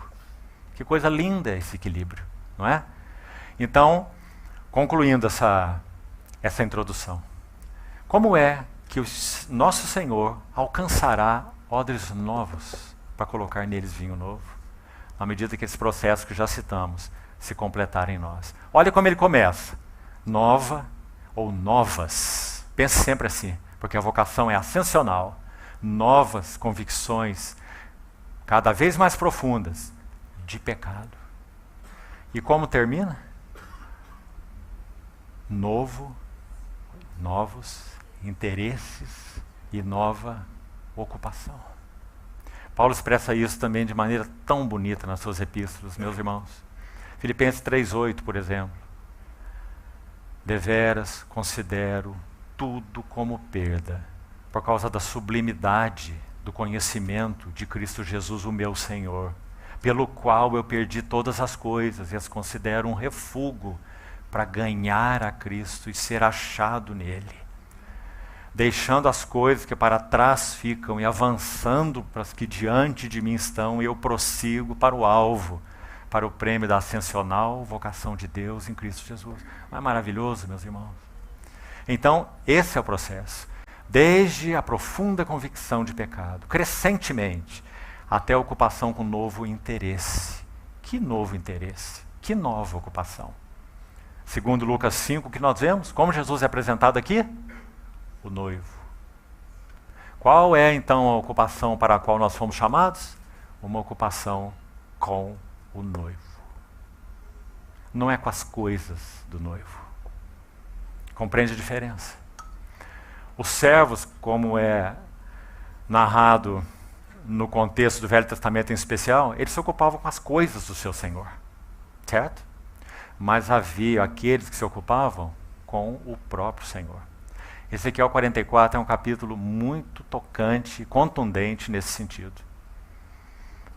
S1: Que coisa linda esse equilíbrio, não é? Então, concluindo essa introdução. Como é que o nosso Senhor alcançará odres novos para colocar neles vinho novo? À medida que esse processo que já citamos se completar em nós. Olha como ele começa. Nova ou novas. Pense sempre assim, porque a vocação é ascensional. Novas convicções, cada vez mais profundas, de pecado. E como termina? Novos interesses e nova ocupação. Paulo expressa isso também de maneira tão bonita nas suas epístolas, meus irmãos. Filipenses 3:8, por exemplo. Deveras considero tudo como perda, por causa da sublimidade do conhecimento de Cristo Jesus, o meu Senhor, pelo qual eu perdi todas as coisas e as considero um refúgio para ganhar a Cristo e ser achado nele, deixando as coisas que para trás ficam e avançando para as que diante de mim estão, eu prossigo para o alvo, para o prêmio da ascensional vocação de Deus em Cristo Jesus. Não é maravilhoso, meus irmãos? Então, esse é o processo. Desde a profunda convicção de pecado, crescentemente, até a ocupação com novo interesse. Que novo interesse? Que nova ocupação? Segundo Lucas 5, que nós vemos, como Jesus é apresentado aqui? O noivo. Qual é então a ocupação para a qual nós fomos chamados? Uma ocupação com o noivo. Não é com as coisas do noivo. Compreende a diferença? Os servos, como é narrado no contexto do Velho Testamento em especial, eles se ocupavam com as coisas do seu Senhor, certo? Mas havia aqueles que se ocupavam com o próprio Senhor. Ezequiel 44 é um capítulo muito tocante, contundente nesse sentido.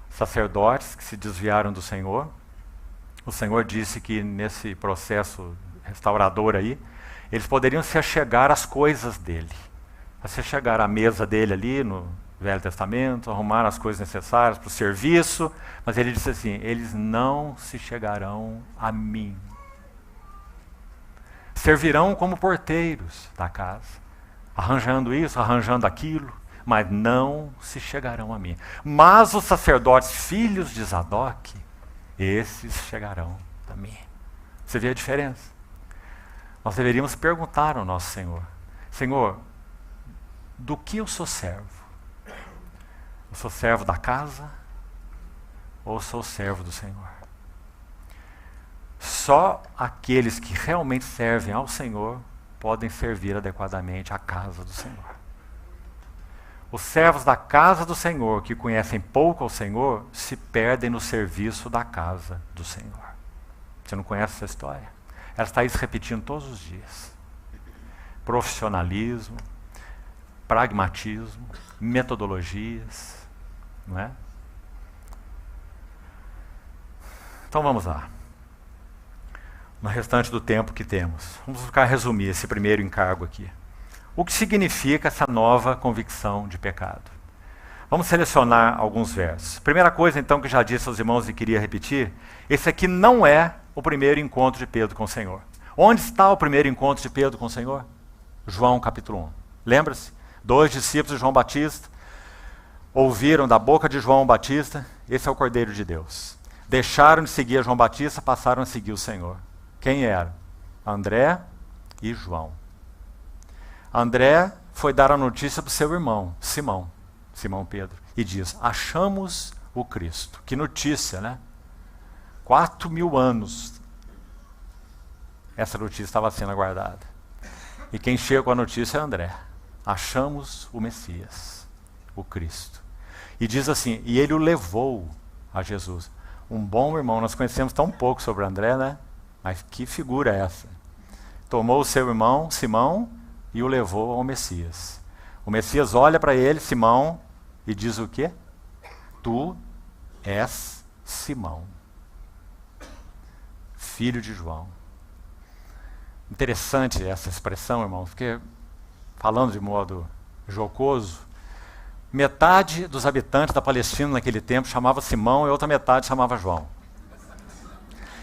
S1: Sacerdotes que se desviaram do Senhor, o Senhor disse que nesse processo restaurador aí, eles poderiam se achegar às coisas dele, se achegar à mesa dele ali no Velho Testamento, arrumar as coisas necessárias para o serviço, mas ele disse assim, eles não se chegarão a mim. Servirão como porteiros da casa, arranjando isso, arranjando aquilo, mas não se chegarão a mim. Mas os sacerdotes, filhos de Zadok, esses chegarão a mim. Você vê a diferença? Nós deveríamos perguntar ao nosso Senhor, Senhor, do que eu sou servo? Eu sou servo da casa ou sou servo do Senhor? Só aqueles que realmente servem ao Senhor podem servir adequadamente à casa do Senhor. Os servos da casa do Senhor, que conhecem pouco ao Senhor, se perdem no serviço da casa do Senhor. Você não conhece essa história? Ela está aí se repetindo todos os dias. Profissionalismo, pragmatismo, metodologias, não é? Então vamos lá. No restante do tempo que temos, vamos ficar resumir esse primeiro encargo aqui. O que significa essa nova convicção de pecado? Vamos selecionar alguns versos. Primeira coisa, então, que já disse aos irmãos e queria repetir, esse aqui não é o primeiro encontro de Pedro com o Senhor. Onde está o primeiro encontro de Pedro com o Senhor? João capítulo 1. Lembra-se? 2 discípulos de João Batista ouviram da boca de João Batista, esse é o Cordeiro de Deus. Deixaram de seguir a João Batista, passaram a seguir o Senhor. Quem era? André e João. André foi dar a notícia para o seu irmão, Simão Pedro, e diz, achamos o Cristo. Que notícia, né? 4.000 anos essa notícia estava sendo aguardada. E quem chega com a notícia é André. Achamos o Messias, o Cristo. E diz assim, e ele o levou a Jesus. Um bom irmão, nós conhecemos tão pouco sobre André, né? Mas que figura é essa? Tomou o seu irmão, Simão, e o levou ao Messias. O Messias olha para ele, Simão, e diz o quê? Tu és Simão, filho de João. Interessante essa expressão, irmãos, porque, falando de modo jocoso, metade dos habitantes da Palestina naquele tempo chamava Simão e outra metade chamava João.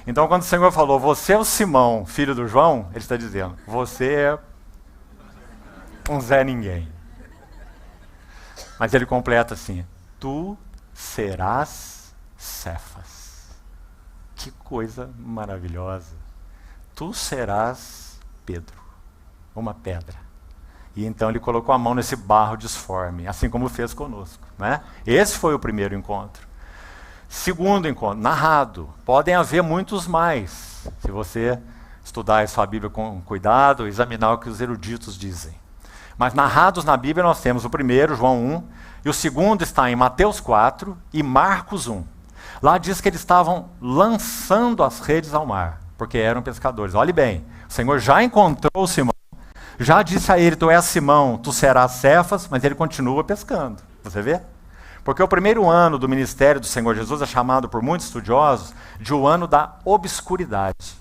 S1: Então, quando o Senhor falou, você é o Simão, filho do João, ele está dizendo, você é um Zé Ninguém. Mas ele completa assim, tu serás Cefas. Que coisa maravilhosa. Tu serás Pedro, uma pedra. E então ele colocou a mão nesse barro disforme, assim como fez conosco, né? Esse foi o primeiro encontro. Segundo encontro, narrado. Podem haver muitos mais, se você estudar a sua Bíblia com cuidado, examinar o que os eruditos dizem. Mas narrados na Bíblia nós temos o primeiro, João 1, e o segundo está em Mateus 4 e Marcos 1. Lá diz que eles estavam lançando as redes ao mar, porque eram pescadores. Olhe bem, o Senhor já encontrou Simão, já disse a ele, tu és Simão, tu serás Cefas, mas ele continua pescando. Você vê? Porque o primeiro ano do ministério do Senhor Jesus é chamado por muitos estudiosos de o ano da obscuridade.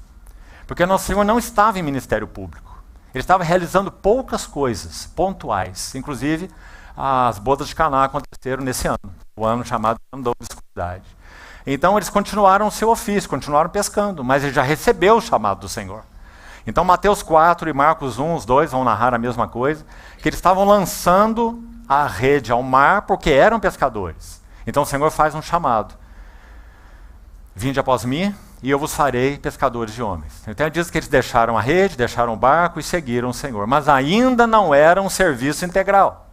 S1: Porque nosso Senhor não estava em ministério público. Ele estava realizando poucas coisas pontuais. Inclusive, as bodas de Caná aconteceram nesse ano. O ano chamado ano da obscuridade. Então, eles continuaram o seu ofício, continuaram pescando. Mas ele já recebeu o chamado do Senhor. Então, Mateus 4 e Marcos 1, os dois vão narrar a mesma coisa. Que eles estavam lançando a rede ao mar porque eram pescadores. Então, o Senhor faz um chamado. Vinde após mim, e eu vos farei pescadores de homens. Então diz que eles deixaram a rede, deixaram o barco e seguiram o Senhor. Mas ainda não era um serviço integral.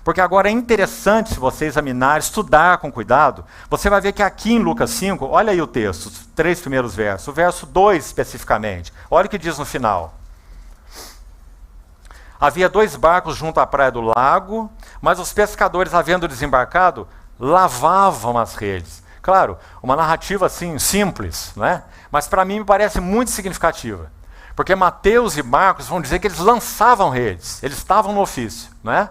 S1: Porque agora é interessante, se você examinar, estudar com cuidado, você vai ver que aqui em Lucas 5, olha aí o texto, os 3 primeiros versos, o verso 2 especificamente, olha o que diz no final. Havia 2 barcos junto à praia do lago, mas os pescadores, havendo desembarcado, lavavam as redes. Claro, uma narrativa assim, simples, né? Mas para mim me parece muito significativa. Porque Mateus e Marcos vão dizer que eles lançavam redes, eles estavam no ofício, né?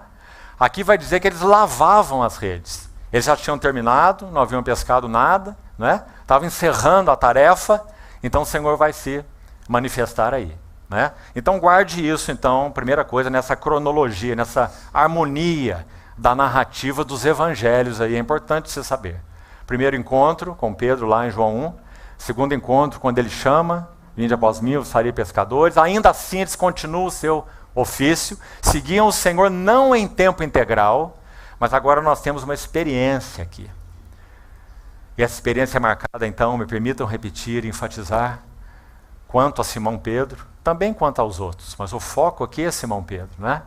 S1: Aqui vai dizer que eles lavavam as redes. Eles já tinham terminado, não haviam pescado nada, né? Estavam encerrando a tarefa, então o Senhor vai se manifestar aí. Né? Então guarde isso, então, primeira coisa, nessa cronologia, nessa harmonia da narrativa dos evangelhos aí, é importante você saber. Primeiro encontro com Pedro lá em João 1, segundo encontro quando ele chama, vinde após mim, eu farei pescadores, ainda assim eles continuam o seu ofício, seguiam o Senhor não em tempo integral, mas agora nós temos uma experiência aqui. E essa experiência é marcada, então, me permitam repetir e enfatizar, quanto a Simão Pedro, também quanto aos outros, mas o foco aqui é Simão Pedro, né?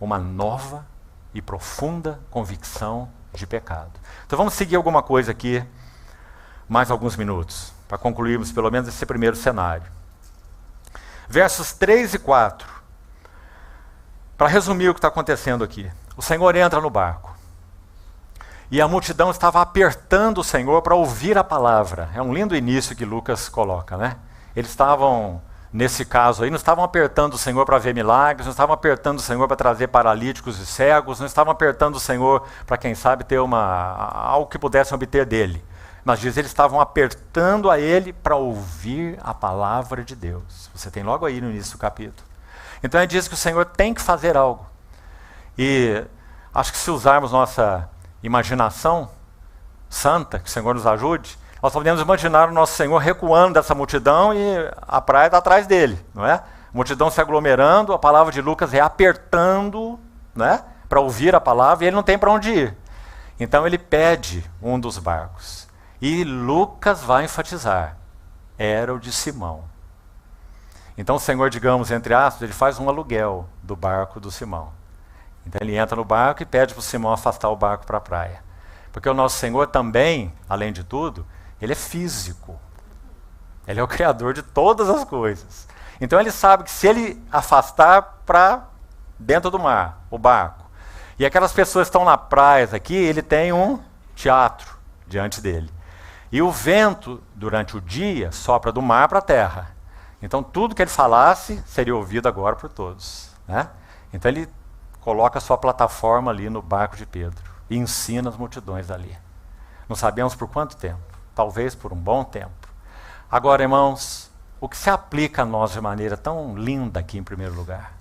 S1: Uma nova e profunda convicção de pecado. Então vamos seguir alguma coisa aqui, mais alguns minutos, para concluirmos pelo menos esse primeiro cenário. Versos 3 e 4. Para resumir o que está acontecendo aqui. O Senhor entra no barco. E a multidão estava apertando o Senhor para ouvir a palavra. É um lindo início que Lucas coloca, né? Eles estavam, nesse caso aí, não estavam apertando o Senhor para ver milagres, não estavam apertando o Senhor para trazer paralíticos e cegos, não estavam apertando o Senhor para, quem sabe, ter algo que pudessem obter dele. Mas diz, eles estavam apertando a ele para ouvir a palavra de Deus. Você tem logo aí no início do capítulo. Então ele diz que o Senhor tem que fazer algo. E acho que se usarmos nossa imaginação santa, que o Senhor nos ajude, nós podemos imaginar o nosso Senhor recuando dessa multidão e a praia está atrás dele, não é? A multidão se aglomerando, a palavra de Lucas é apertando, né, para ouvir a palavra, e ele não tem para onde ir. Então ele pede um dos barcos. E Lucas vai enfatizar, era o de Simão. Então o Senhor, digamos, entre aspas, ele faz um aluguel do barco do Simão. Então ele entra no barco e pede para o Simão afastar o barco para a praia. Porque o nosso Senhor também, além de tudo, ele é físico. Ele é o criador de todas as coisas. Então ele sabe que se ele afastar para dentro do mar, o barco, e aquelas pessoas que estão na praia aqui, ele tem um teatro diante dele. E o vento, durante o dia, sopra do mar para a terra. Então tudo que ele falasse seria ouvido agora por todos. Né? Então ele coloca a sua plataforma ali no barco de Pedro e ensina as multidões ali. Não sabemos por quanto tempo. Talvez por um bom tempo. Agora, irmãos, o que se aplica a nós de maneira tão linda aqui em primeiro lugar,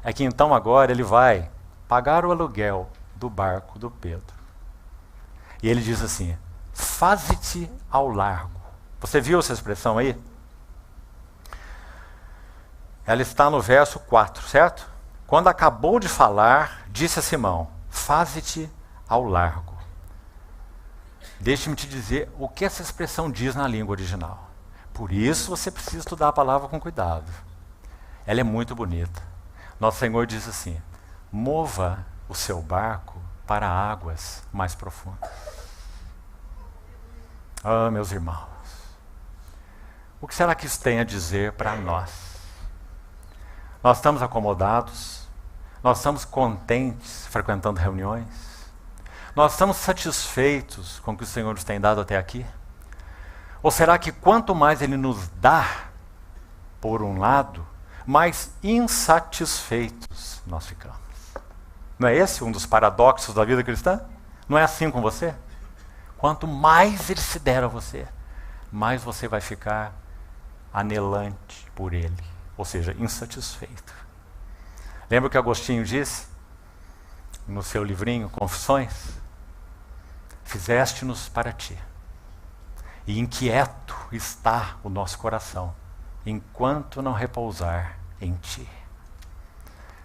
S1: é que então agora ele vai pagar o aluguel do barco do Pedro. E ele diz assim, faze-te ao largo. Você viu essa expressão aí? Ela está no verso 4, certo? Quando acabou de falar, disse a Simão, faze-te ao largo. Deixe-me te dizer o que essa expressão diz na língua original. Por isso você precisa estudar a palavra com cuidado. Ela é muito bonita. Nosso Senhor diz assim, mova o seu barco para águas mais profundas. Ah, meus irmãos, o que será que isso tem a dizer para nós? Nós estamos acomodados? Nós estamos contentes frequentando reuniões? Nós estamos satisfeitos com o que o Senhor nos tem dado até aqui? Ou será que quanto mais Ele nos dá, por um lado, mais insatisfeitos nós ficamos? Não é esse um dos paradoxos da vida cristã? Não é assim com você? Quanto mais Ele se der a você, mais você vai ficar anelante por Ele, ou seja, insatisfeito. Lembra o que Agostinho disse no seu livrinho Confissões? Fizeste-nos para ti, e inquieto está o nosso coração, enquanto não repousar em ti.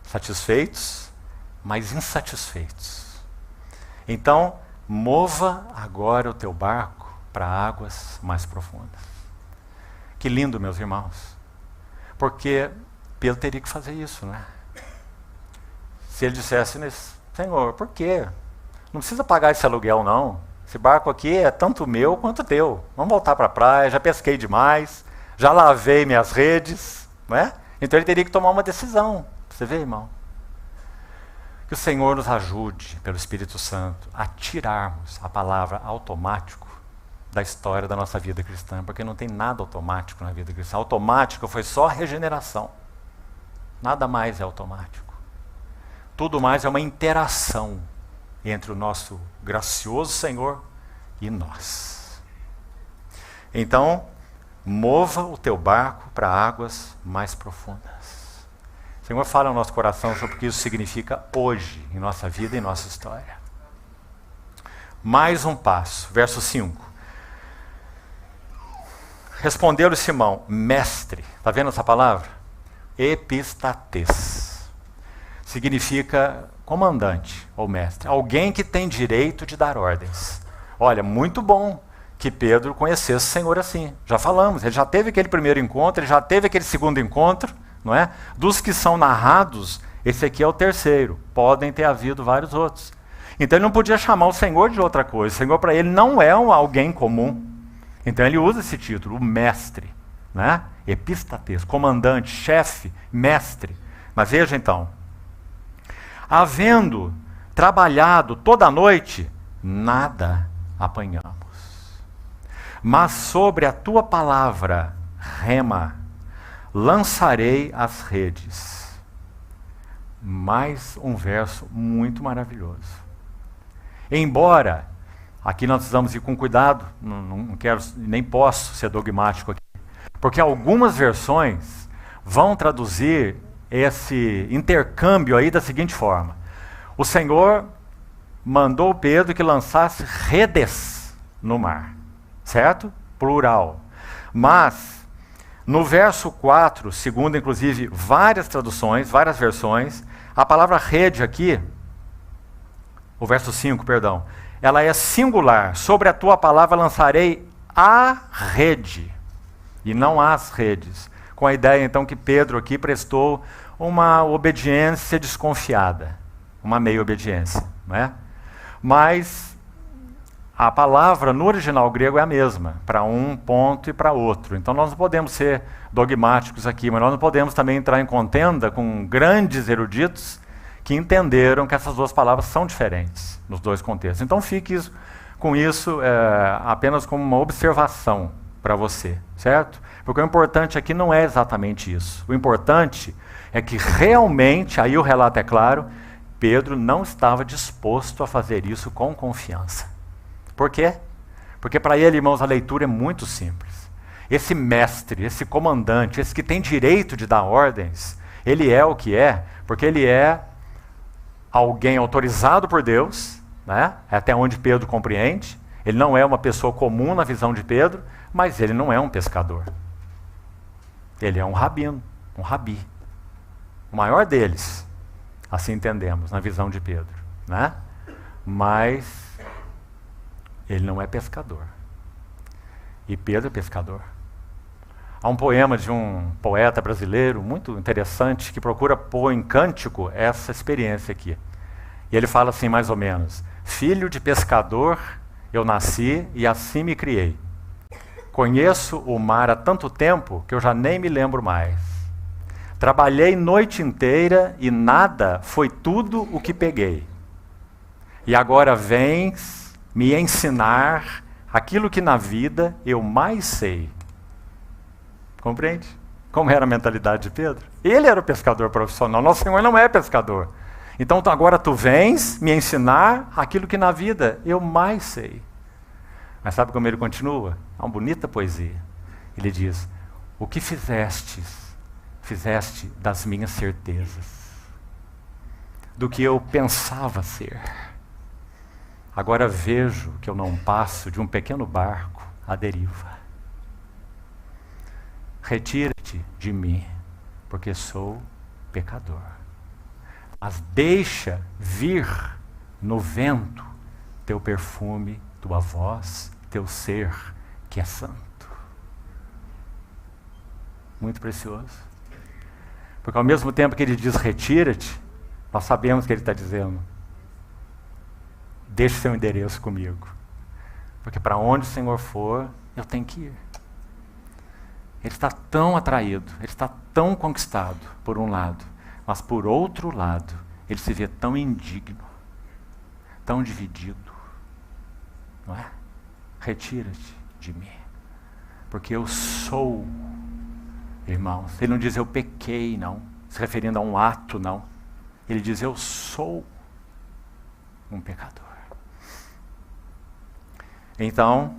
S1: Satisfeitos, mas insatisfeitos. Então, mova agora o teu barco para águas mais profundas. Que lindo, meus irmãos. Porque Pedro teria que fazer isso, né? Se ele dissesse, Senhor, por quê? Não precisa pagar esse aluguel, não. Esse barco aqui é tanto meu quanto teu. Vamos voltar para a praia, já pesquei demais, já lavei minhas redes, não é? Então ele teria que tomar uma decisão. Você vê, irmão? Que o Senhor nos ajude, pelo Espírito Santo, a tirarmos a palavra automático da história da nossa vida cristã, porque não tem nada automático na vida cristã. Automático foi só a regeneração. Nada mais é automático. Tudo mais é uma interação entre o nosso gracioso Senhor e nós. Então, mova o teu barco para águas mais profundas. O Senhor fala no nosso coração sobre o que isso significa hoje, em nossa vida e em nossa história. Mais um passo, verso 5. Respondeu-lhe Simão, mestre, está vendo essa palavra? Epistates. Significa comandante ou mestre. Alguém que tem direito de dar ordens. Olha, muito bom que Pedro conhecesse o Senhor assim. Já falamos, ele já teve aquele primeiro encontro, ele já teve aquele segundo encontro, não é? Dos que são narrados, esse aqui é o terceiro. Podem ter havido vários outros. Então ele não podia chamar o Senhor de outra coisa. O Senhor para ele não é alguém comum. Então ele usa esse título, o mestre, né? Epistates, comandante, chefe, mestre. Mas veja então, havendo trabalhado toda a noite, nada apanhamos. Mas sobre a tua palavra, rema, lançarei as redes. Mais um verso muito maravilhoso. Embora, aqui nós precisamos ir com cuidado, não quero, nem posso ser dogmático aqui, porque algumas versões vão traduzir esse intercâmbio aí da seguinte forma. O Senhor mandou Pedro que lançasse redes no mar, certo? Plural. Mas, no verso 4, segundo inclusive várias traduções, várias versões, a palavra rede aqui, o verso 5, perdão, ela é singular. Sobre a tua palavra lançarei a rede, e não as redes. Com a ideia, então, que Pedro aqui prestou uma obediência desconfiada. Uma meia obediência, não é? Mas a palavra no original grego é a mesma, para um ponto e para outro. Então nós não podemos ser dogmáticos aqui, mas nós não podemos também entrar em contenda com grandes eruditos que entenderam que essas duas palavras são diferentes nos dois contextos. Então fique com isso apenas como uma observação para você, certo? Porque o importante aqui não é exatamente isso. O importante é que realmente, aí o relato é claro, Pedro não estava disposto a fazer isso com confiança. Por quê? Porque para ele, irmãos, a leitura é muito simples. Esse mestre, esse comandante, esse que tem direito de dar ordens, ele é o que é, porque ele é alguém autorizado por Deus, né? É até onde Pedro compreende. Ele não é uma pessoa comum na visão de Pedro, mas ele não é um pescador. Ele é um rabino, um rabi. O maior deles, assim entendemos, na visão de Pedro, né? Mas ele não é pescador. E Pedro é pescador. Há um poema de um poeta brasileiro muito interessante que procura pôr em cântico essa experiência aqui. E ele fala assim, mais ou menos: filho de pescador eu nasci e assim me criei. Conheço o mar há tanto tempo que eu já nem me lembro mais. Trabalhei noite inteira e nada foi tudo o que peguei. E agora vens me ensinar aquilo que na vida eu mais sei. Compreende? Como era a mentalidade de Pedro? Ele era o pescador profissional, nosso Senhor não é pescador. Então agora tu vens me ensinar aquilo que na vida eu mais sei. Mas sabe como ele continua? É uma bonita poesia. Ele diz: o que fizeste das minhas certezas, do que eu pensava ser. Agora vejo que eu não passo de um pequeno barco à deriva. Retira-te de mim, porque sou pecador. Mas deixa vir no vento teu perfume, tua voz, teu ser que é santo. Muito precioso. Porque ao mesmo tempo que ele diz retira-te, nós sabemos que ele está dizendo deixe seu endereço comigo. Porque para onde o Senhor for, eu tenho que ir. Ele está tão atraído, ele está tão conquistado, por um lado, mas por outro lado, ele se vê tão indigno, tão dividido. Não é? Retira-te de mim, porque eu sou, irmãos. Ele não diz eu pequei, não, se referindo a um ato, não. Ele diz eu sou um pecador. Então,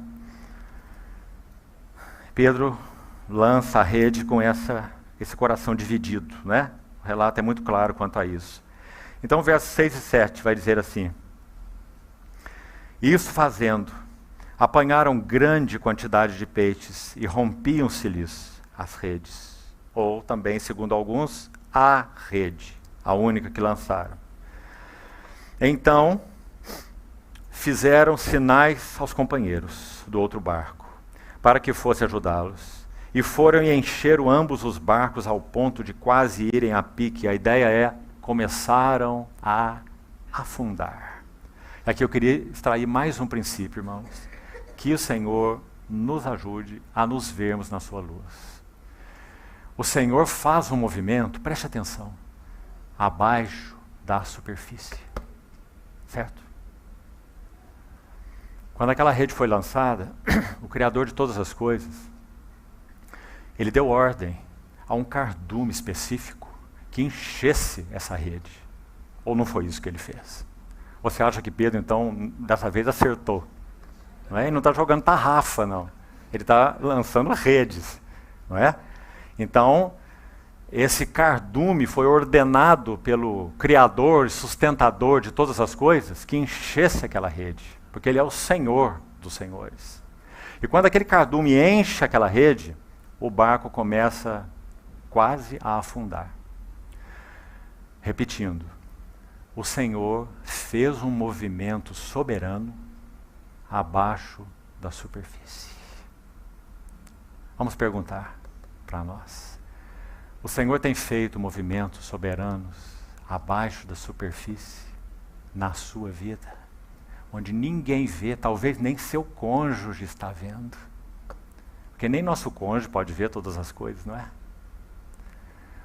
S1: Pedro lança a rede com esse coração dividido, né? O relato é muito claro quanto a isso. Então, versos 6 e 7 vai dizer assim: isso fazendo, apanharam grande quantidade de peixes e rompiam-se-lhes as redes. Ou também, segundo alguns, a rede, a única que lançaram. Então, fizeram sinais aos companheiros do outro barco, para que fosse ajudá-los. E foram e encheram ambos os barcos ao ponto de quase irem a pique. A ideia é, começaram a afundar. Aqui eu queria extrair mais um princípio, irmãos. Que o Senhor nos ajude a nos vermos na sua luz. O Senhor faz um movimento, preste atenção, abaixo da superfície. Certo? Quando aquela rede foi lançada, o Criador de todas as coisas, ele deu ordem a um cardume específico que enchesse essa rede. Ou não foi isso que ele fez? Você acha que Pedro, então, dessa vez acertou? Não é? Ele não está jogando tarrafa, não. Ele está lançando redes. Não é? Então, esse cardume foi ordenado pelo Criador e sustentador de todas as coisas que enchesse aquela rede. Porque ele é o Senhor dos senhores. E quando aquele cardume enche aquela rede, o barco começa quase a afundar. Repetindo, o Senhor fez um movimento soberano abaixo da superfície. Vamos perguntar para nós. O Senhor tem feito movimentos soberanos abaixo da superfície na sua vida? Onde ninguém vê, talvez nem seu cônjuge está vendo. Porque nem nosso cônjuge pode ver todas as coisas, não é?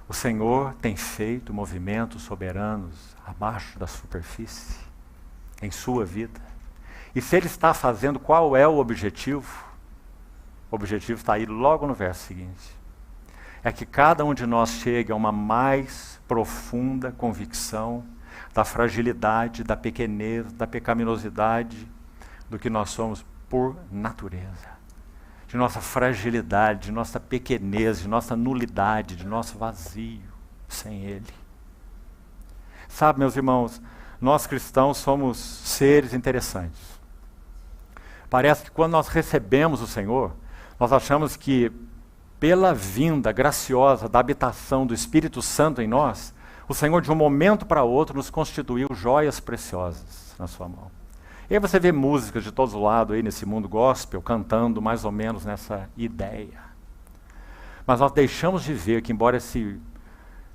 S1: O Senhor tem feito movimentos soberanos abaixo da superfície, em sua vida. E se Ele está fazendo, qual é o objetivo? O objetivo está aí logo no verso seguinte. É que cada um de nós chegue a uma mais profunda convicção da fragilidade, da pequenez, da pecaminosidade do que nós somos por natureza. De nossa fragilidade, de nossa pequenez, de nossa nulidade, de nosso vazio sem Ele. Sabe, meus irmãos, nós cristãos somos seres interessantes. Parece que quando nós recebemos o Senhor, nós achamos que pela vinda graciosa da habitação do Espírito Santo em nós, o Senhor de um momento para outro nos constituiu joias preciosas na sua mão. E aí você vê músicas de todos os lados aí nesse mundo gospel, cantando mais ou menos nessa ideia. Mas nós deixamos de ver que, embora esse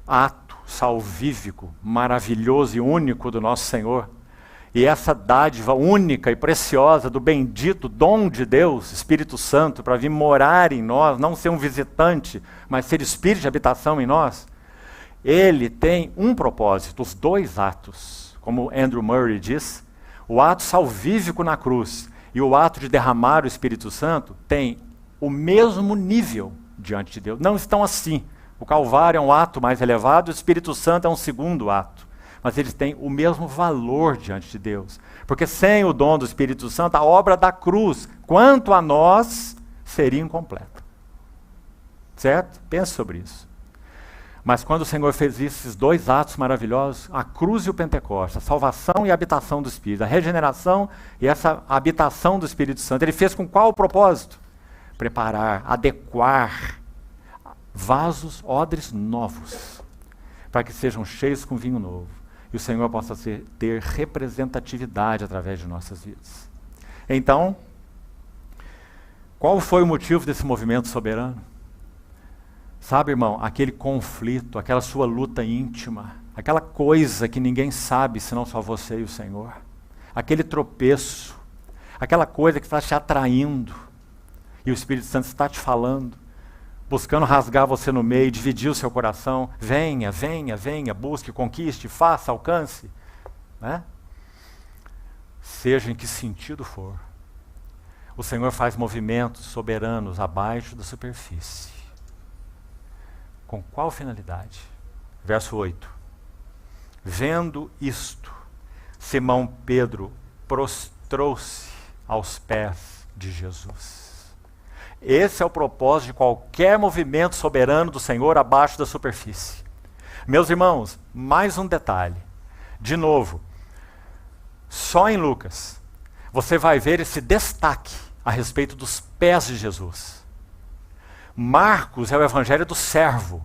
S1: ato salvífico, maravilhoso e único do nosso Senhor, e essa dádiva única e preciosa do bendito dom de Deus, Espírito Santo, para vir morar em nós, não ser um visitante, mas ser Espírito de habitação em nós, ele tem um propósito, os dois atos. Como Andrew Murray diz, o ato salvífico na cruz e o ato de derramar o Espírito Santo têm o mesmo nível diante de Deus. Não estão assim. O Calvário é um ato mais elevado, o Espírito Santo é um segundo ato. Mas eles têm o mesmo valor diante de Deus. Porque sem o dom do Espírito Santo, a obra da cruz, quanto a nós, seria incompleta. Certo? Pense sobre isso. Mas quando o Senhor fez esses dois atos maravilhosos, a cruz e o Pentecostes, a salvação e a habitação do Espírito, a regeneração e essa habitação do Espírito Santo, Ele fez com qual propósito? Preparar, adequar vasos, odres novos, para que sejam cheios com vinho novo. E o Senhor possa ter representatividade através de nossas vidas. Então, qual foi o motivo desse movimento soberano? Sabe, irmão, aquele conflito, aquela sua luta íntima, aquela coisa que ninguém sabe senão só você e o Senhor, aquele tropeço, aquela coisa que está te atraindo e o Espírito Santo está te falando, buscando rasgar você no meio, dividir o seu coração. Venha, venha, venha, busque, conquiste, faça, alcance. Né? Seja em que sentido for, o Senhor faz movimentos soberanos abaixo da superfície. Com qual finalidade? Verso 8. Vendo isto, Simão Pedro prostrou-se aos pés de Jesus. Esse é o propósito de qualquer movimento soberano do Senhor abaixo da superfície. Meus irmãos, mais um detalhe. De novo, só em Lucas você vai ver esse destaque a respeito dos pés de Jesus. Marcos é o evangelho do servo,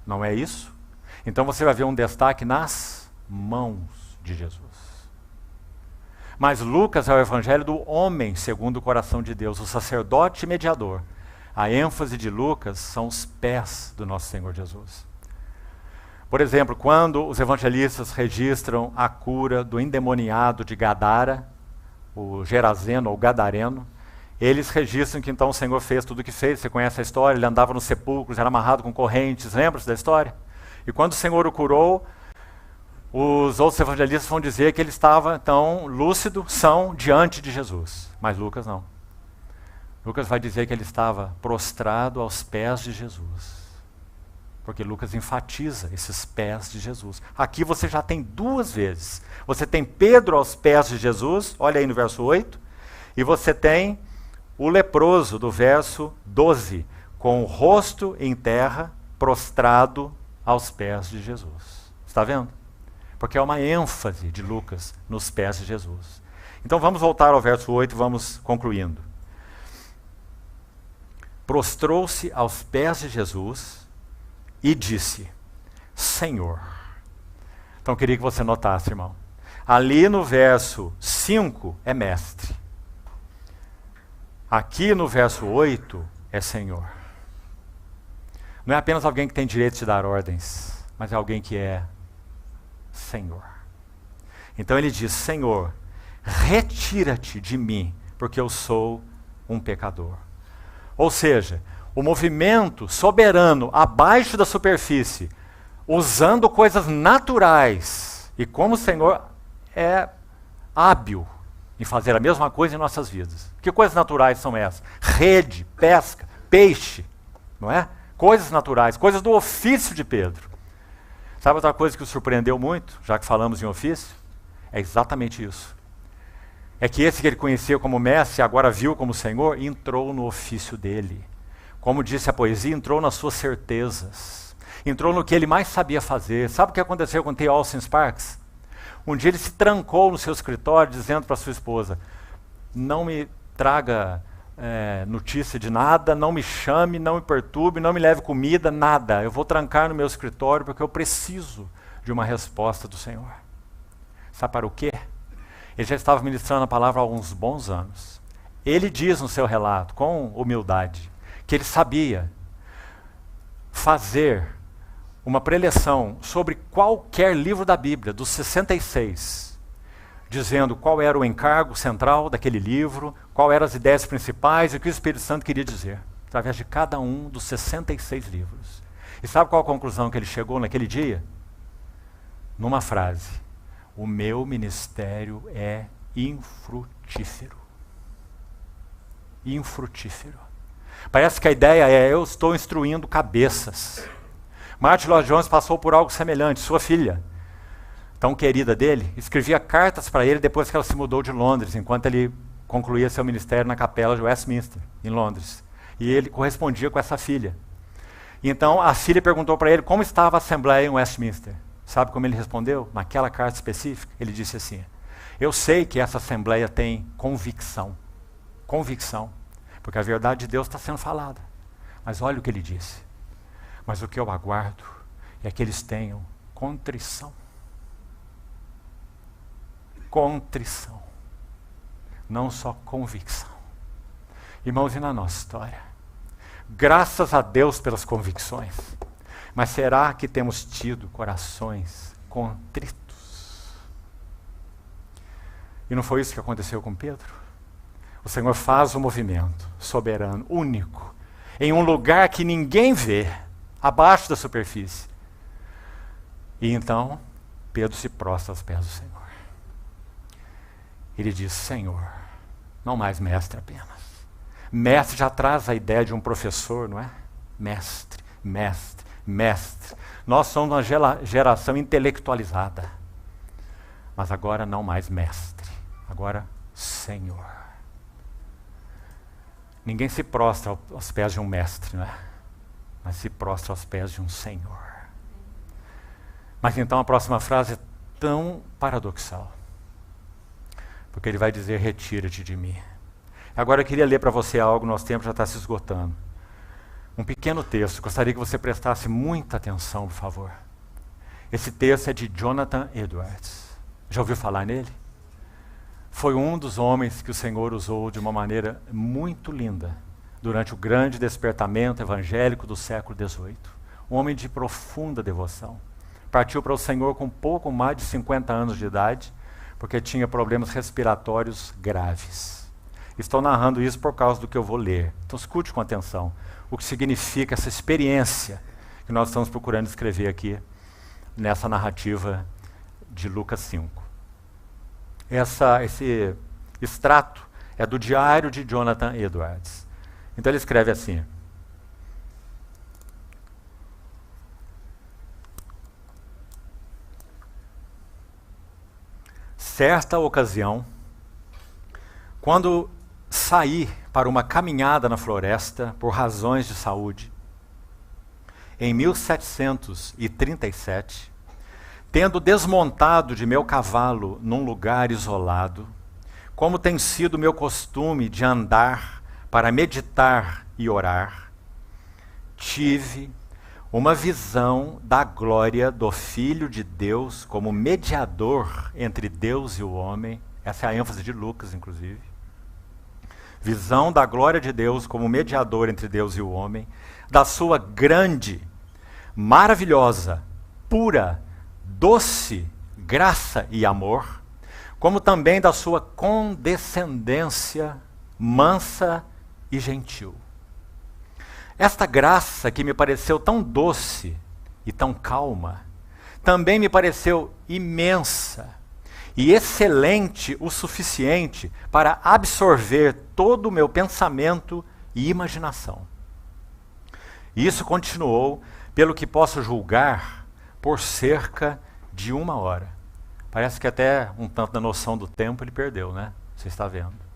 S1: não é isso? Então você vai ver um destaque nas mãos de Jesus. Mas Lucas é o evangelho do homem segundo o coração de Deus, o sacerdote e mediador. A ênfase de Lucas são os pés do nosso Senhor Jesus. Por exemplo, quando os evangelistas registram a cura do endemoniado de Gadara, o Gerazeno ou Gadareno, eles registram que então o Senhor fez tudo o que fez. Você conhece a história, ele andava nos sepulcros, era amarrado com correntes, lembra-se da história? E quando o Senhor o curou, os outros evangelistas vão dizer que ele estava então lúcido, são, diante de Jesus. Mas Lucas não. Lucas vai dizer que ele estava prostrado aos pés de Jesus. Porque Lucas enfatiza esses pés de Jesus. Aqui você já tem duas vezes. Você tem Pedro aos pés de Jesus, olha aí no verso 8, e você tem o leproso do verso 12, com o rosto em terra, prostrado aos pés de Jesus. Está vendo? Porque é uma ênfase de Lucas nos pés de Jesus. Então vamos voltar ao verso 8 e vamos concluindo. Prostrou-se aos pés de Jesus e disse: Senhor. Então eu queria que você notasse, irmão. Ali no verso 5 é mestre. Aqui no verso 8 é Senhor. Não é apenas alguém que tem direito de dar ordens, mas é alguém que é Senhor. Então ele diz: Senhor, retira-te de mim, porque eu sou um pecador. Ou seja, o movimento soberano abaixo da superfície, usando coisas naturais, e como o Senhor é hábil em fazer a mesma coisa em nossas vidas. Que coisas naturais são essas? Rede, pesca, peixe, não é? Coisas naturais, coisas do ofício de Pedro. Sabe outra coisa que o surpreendeu muito, já que falamos em ofício? É exatamente isso. É que esse que ele conhecia como mestre, agora viu como Senhor, entrou no ofício dele. Como disse a poesia, entrou nas suas certezas. Entrou no que ele mais sabia fazer. Sabe o que aconteceu com T. Austin Sparks? Um dia ele se trancou no seu escritório dizendo para sua esposa: não me traga notícia de nada, não me chame, não me perturbe, não me leve comida, nada. Eu vou trancar no meu escritório porque eu preciso de uma resposta do Senhor. Sabe para o quê? Ele já estava ministrando a palavra há alguns bons anos. Ele diz no seu relato, com humildade, que ele sabia fazer uma preleção sobre qualquer livro da Bíblia, dos 66, dizendo qual era o encargo central daquele livro, qual eram as ideias principais e o que o Espírito Santo queria dizer, através de cada um dos 66 livros. E sabe qual a conclusão que ele chegou naquele dia? Numa frase: o meu ministério é infrutífero. Infrutífero. Parece que a ideia é: eu estou instruindo cabeças. Martin Lloyd Jones passou por algo semelhante. Sua filha, tão querida dele, escrevia cartas para ele depois que ela se mudou de Londres, enquanto ele concluía seu ministério na capela de Westminster, em Londres. E ele correspondia com essa filha. Então a filha perguntou para ele como estava a Assembleia em Westminster. Sabe como ele respondeu? Naquela carta específica, ele disse assim: eu sei que essa Assembleia tem convicção. Convicção. Porque a verdade de Deus está sendo falada. Mas olha o que ele disse: mas o que eu aguardo é que eles tenham contrição. Contrição. Não só convicção. Irmãos, e na nossa história? Graças a Deus pelas convicções. Mas será que temos tido corações contritos? E não foi isso que aconteceu com Pedro? O Senhor faz um movimento soberano, único, em um lugar que ninguém vê, abaixo da superfície. E então, Pedro se prostra aos pés do Senhor. Ele diz: Senhor, não mais mestre apenas. Mestre já traz a ideia de um professor, não é? Mestre, mestre, mestre. Nós somos uma geração intelectualizada. Mas agora não mais mestre, agora Senhor. Ninguém se prostra aos pés de um mestre, não é? Mas se prostra aos pés de um Senhor. Mas então a próxima frase é tão paradoxal. Porque ele vai dizer: retira-te de mim. Agora eu queria ler para você algo, nosso tempo já está se esgotando. Um pequeno texto, gostaria que você prestasse muita atenção, por favor. Esse texto é de Jonathan Edwards. Já ouviu falar nele? Foi um dos homens que o Senhor usou de uma maneira muito linda durante o grande despertamento evangélico do século XVIII. Um homem de profunda devoção. Partiu para o Senhor com pouco mais de 50 anos de idade, porque tinha problemas respiratórios graves. Estou narrando isso por causa do que eu vou ler. Então escute com atenção o que significa essa experiência que nós estamos procurando escrever aqui nessa narrativa de Lucas 5. Esse extrato é do diário de Jonathan Edwards. Então ele escreve assim: certa ocasião, quando saí para uma caminhada na floresta por razões de saúde, em 1737, tendo desmontado de meu cavalo num lugar isolado, como tem sido meu costume de andar para meditar e orar, tive uma visão da glória do Filho de Deus como mediador entre Deus e o homem. Essa é a ênfase de Lucas, inclusive. Visão da glória de Deus como mediador entre Deus e o homem, da sua grande, maravilhosa, pura, doce graça e amor, como também da sua condescendência mansa e gentil. Esta graça que me pareceu tão doce e tão calma, também me pareceu imensa e excelente o suficiente para absorver todo o meu pensamento e imaginação. E isso continuou, pelo que posso julgar, por cerca de 1 hora. Parece que até um tanto da noção do tempo ele perdeu, né? Você está vendo.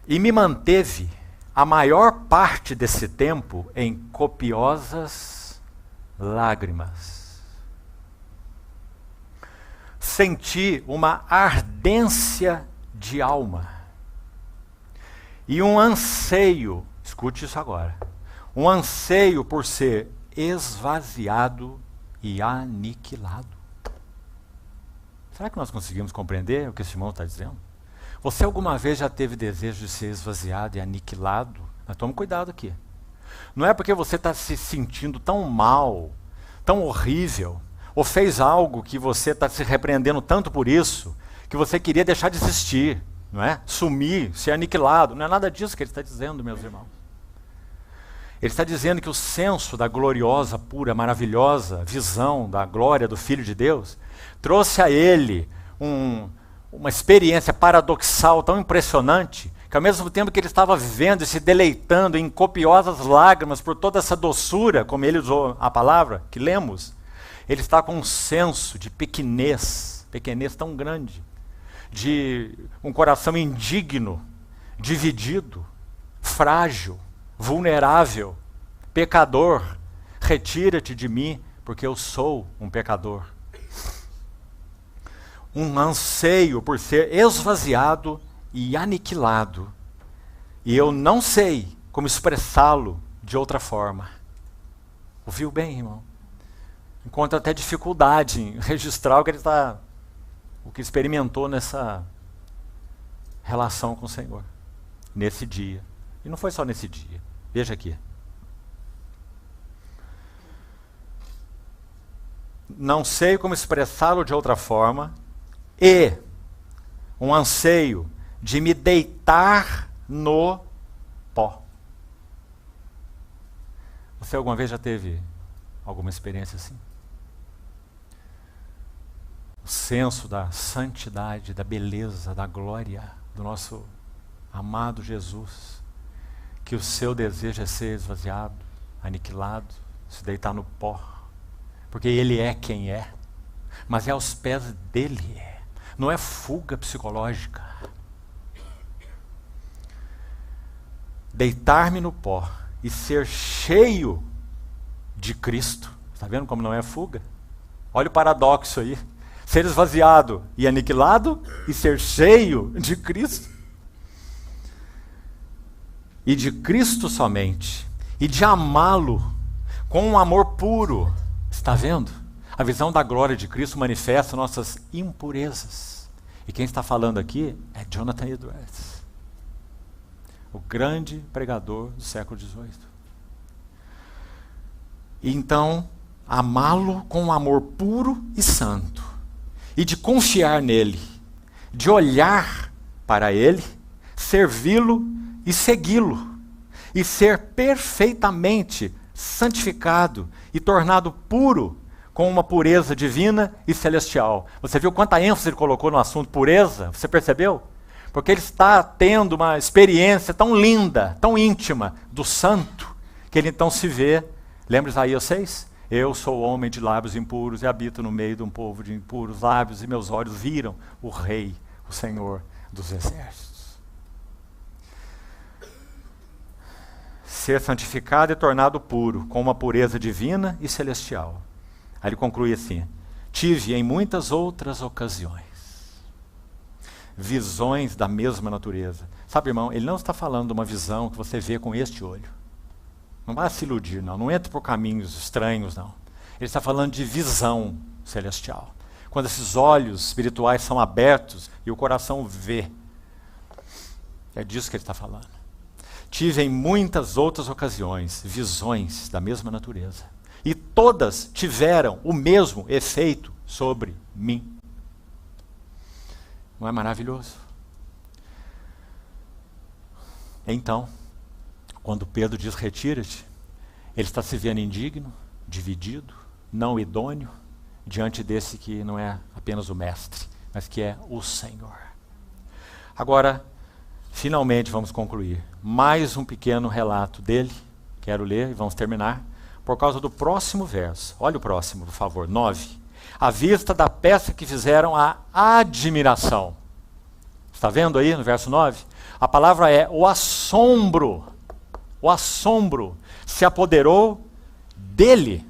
S1: E me manteve a maior parte desse tempo em copiosas lágrimas. Senti uma ardência de alma e um anseio, escute isso agora, um anseio por ser esvaziado e aniquilado. Será que nós conseguimos compreender o que esse irmão está dizendo? Você alguma vez já teve desejo de ser esvaziado e aniquilado? Mas tome cuidado aqui. Não é porque você está se sentindo tão mal, tão horrível, ou fez algo que você está se repreendendo tanto por isso, que você queria deixar de existir, não é? Sumir, ser aniquilado. Não é nada disso que ele está dizendo, meus irmãos. Ele está dizendo que o senso da gloriosa, pura, maravilhosa visão da glória do Filho de Deus trouxe a ele uma experiência paradoxal tão impressionante, que ao mesmo tempo que ele estava vivendo e se deleitando em copiosas lágrimas por toda essa doçura, como ele usou a palavra que lemos, ele está com um senso de pequenez tão grande, de um coração indigno, dividido, frágil, vulnerável, pecador. Retira-te de mim, porque eu sou um pecador. Um anseio por ser esvaziado e aniquilado. E eu não sei como expressá-lo de outra forma. Ouviu bem, irmão? Encontra até dificuldade em registrar o que experimentou nessa relação com o Senhor. nesse dia. E não foi só nesse dia. Veja aqui. Não sei como expressá-lo de outra forma, e um anseio de me deitar no pó. Você alguma vez já teve alguma experiência assim? O senso da santidade, da beleza, da glória do nosso amado Jesus, que o seu desejo é ser esvaziado, aniquilado, se deitar no pó, porque Ele é quem é, mas é aos pés dEle, não é fuga psicológica. Deitar-me no pó e ser cheio de Cristo. Está vendo como não é fuga? Olha o paradoxo aí. Ser esvaziado e aniquilado e ser cheio de Cristo. E de Cristo somente. E de amá-lo com um amor puro. Está vendo? A visão da glória de Cristo manifesta nossas impurezas. E quem está falando aqui é Jonathan Edwards, o grande pregador do século XVIII. E então, amá-lo com um amor puro e santo, e de confiar nele, de olhar para ele, servi-lo e segui-lo, e ser perfeitamente santificado e tornado puro, com uma pureza divina e celestial. Você viu quanta ênfase ele colocou no assunto pureza? Você percebeu? Porque ele está tendo uma experiência tão linda, tão íntima do santo, que ele então se vê. Lembra Isaías 6? Eu sou homem de lábios impuros e habito no meio de um povo de impuros lábios, e meus olhos viram o Rei, o Senhor dos Exércitos. Ser santificado e tornado puro, com uma pureza divina e celestial. Aí ele conclui assim: tive em muitas outras ocasiões visões da mesma natureza. Sabe, irmão, ele não está falando de uma visão que você vê com este olho. Não vai se iludir, não. Não entre por caminhos estranhos, não. Ele está falando de visão celestial. Quando esses olhos espirituais são abertos e o coração vê. É disso que ele está falando. Tive em muitas outras ocasiões visões da mesma natureza. E todas tiveram o mesmo efeito sobre mim. Não é maravilhoso? Então, quando Pedro diz retira-te, ele está se vendo indigno, dividido, não idôneo, diante desse que não é apenas o mestre, mas que é o Senhor. Agora, finalmente vamos concluir. Mais um pequeno relato dele, quero ler e vamos terminar, por causa do próximo verso. Olha o próximo, por favor, 9. À vista da peça que fizeram a admiração. Está vendo aí no verso 9? A palavra é o assombro. O assombro se apoderou dele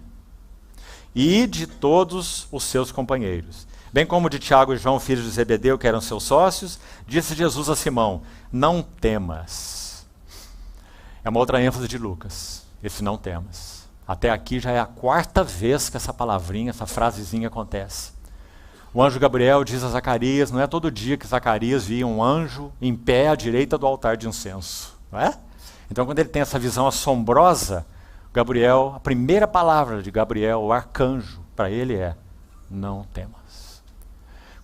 S1: e de todos os seus companheiros. Bem como de Tiago e João, filhos de Zebedeu, que eram seus sócios, disse Jesus a Simão: não temas. É uma outra ênfase de Lucas, esse não temas. Até aqui já é a quarta vez que essa palavrinha, essa frasezinha acontece. O anjo Gabriel diz a Zacarias, não é todo dia que Zacarias via um anjo em pé à direita do altar de incenso, não é? Então, quando ele tem essa visão assombrosa, Gabriel, a primeira palavra de Gabriel, o arcanjo, para ele é: não temas.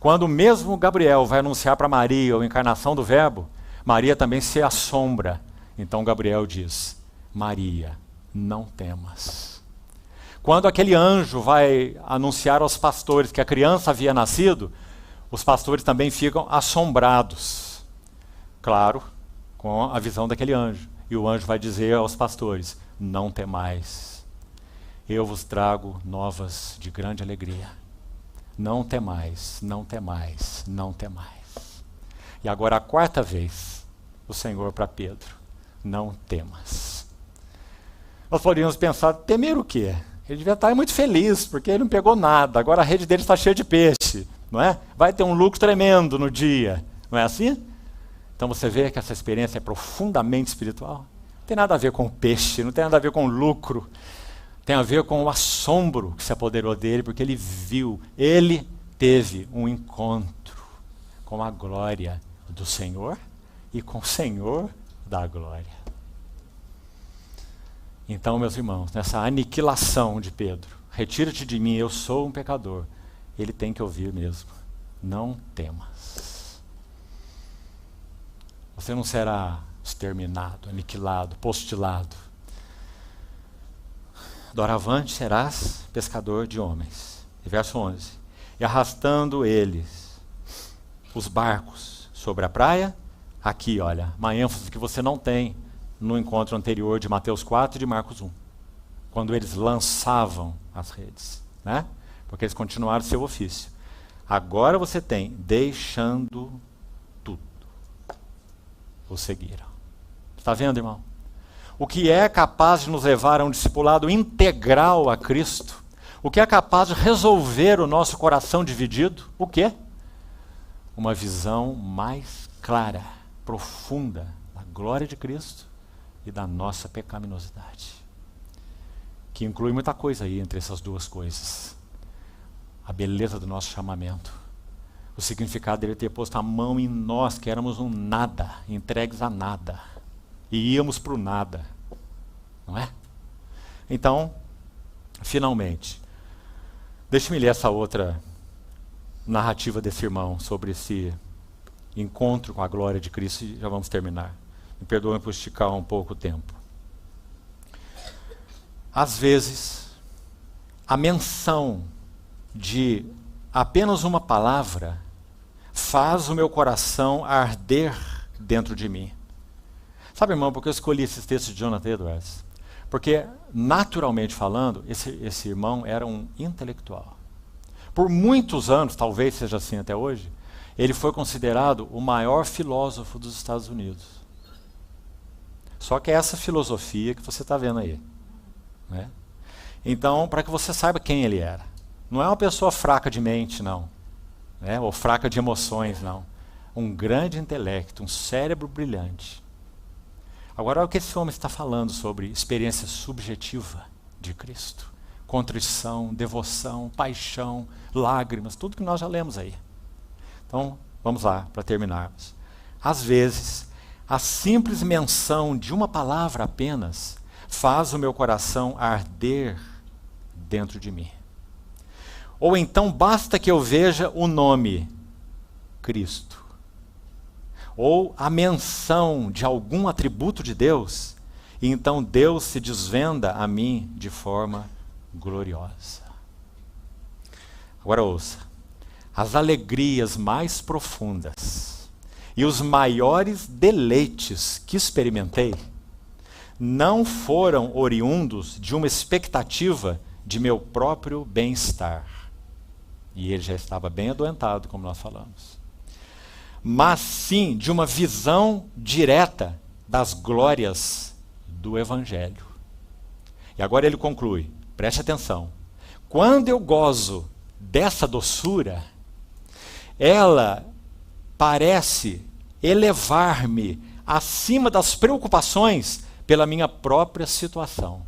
S1: Quando mesmo Gabriel vai anunciar para Maria a encarnação do Verbo, Maria também se assombra. Então Gabriel diz: Maria, não temas. Quando aquele anjo vai anunciar aos pastores que a criança havia nascido, os pastores também ficam assombrados. Claro, com a visão daquele anjo. E o anjo vai dizer aos pastores: não temais. Eu vos trago novas de grande alegria. Não temais, não temais, não temais. E agora a quarta vez, o Senhor para Pedro: não temas. Nós poderíamos pensar, temer o quê? Ele devia estar muito feliz, porque ele não pegou nada. Agora a rede dele está cheia de peixe, não é? Vai ter um lucro tremendo no dia. Não é assim? Então você vê que essa experiência é profundamente espiritual. Não tem nada a ver com o peixe, não tem nada a ver com o lucro. Tem a ver com o assombro que se apoderou dele, porque ele viu, ele teve um encontro com a glória do Senhor e com o Senhor da glória. Então, meus irmãos, nessa aniquilação de Pedro, retira-te de mim, eu sou um pecador, ele tem que ouvir mesmo, não temas. Você não será exterminado, aniquilado, postilado. Doravante serás pescador de homens. E verso 11. E arrastando eles os barcos sobre a praia, aqui, olha, uma ênfase que você não tem no encontro anterior de Mateus 4 e de Marcos 1, quando eles lançavam as redes, né? Porque eles continuaram seu ofício. Agora você tem, deixando tudo, o seguiram. Está vendo, irmão? O que é capaz de nos levar a um discipulado integral a Cristo? O que é capaz de resolver o nosso coração dividido? O quê? Uma visão mais clara, profunda da glória de Cristo e da nossa pecaminosidade. Que inclui muita coisa aí entre essas duas coisas. A beleza do nosso chamamento. O significado dele ter posto a mão em nós, que éramos um nada, entregues a nada. E íamos para o nada. Não é? Então, finalmente, deixe-me ler essa outra narrativa desse irmão sobre esse encontro com a glória de Cristo e já vamos terminar. Me perdoem por esticar um pouco o tempo. Às vezes, a menção de apenas uma palavra faz o meu coração arder dentro de mim. Sabe, irmão, porque eu escolhi esses textos de Jonathan Edwards? Porque, naturalmente falando, esse irmão era um intelectual. Por muitos anos, talvez seja assim até hoje, ele foi considerado o maior filósofo dos Estados Unidos. Só que é essa filosofia que você está vendo aí. Né? Então, para que você saiba quem ele era. Não é uma pessoa fraca de mente, não. Né? Ou fraca de emoções, não. Um grande intelecto, um cérebro brilhante. Agora, olha o que esse homem está falando sobre experiência subjetiva de Cristo. Contrição, devoção, paixão, lágrimas, tudo que nós já lemos aí. Então, vamos lá, para terminarmos. Às vezes, a simples menção de uma palavra apenas faz o meu coração arder dentro de mim. Ou então basta que eu veja o nome Cristo, ou a menção de algum atributo de Deus, e então Deus se desvenda a mim de forma gloriosa. Agora ouça, as alegrias mais profundas e os maiores deleites que experimentei não foram oriundos de uma expectativa de meu próprio bem-estar. E ele já estava bem adoentado, como nós falamos. Mas sim de uma visão direta das glórias do Evangelho. E agora ele conclui, preste atenção. Quando eu gozo dessa doçura, ela parece elevar-me acima das preocupações pela minha própria situação.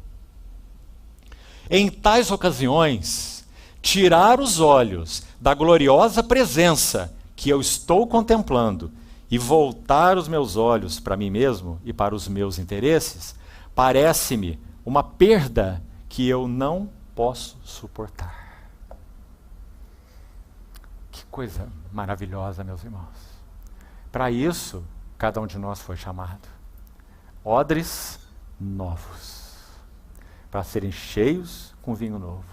S1: Em tais ocasiões, tirar os olhos da gloriosa presença que eu estou contemplando e voltar os meus olhos para mim mesmo e para os meus interesses, parece-me uma perda que eu não posso suportar. Que coisa maravilhosa, meus irmãos. Para isso, cada um de nós foi chamado. Odres novos, para serem cheios com vinho novo.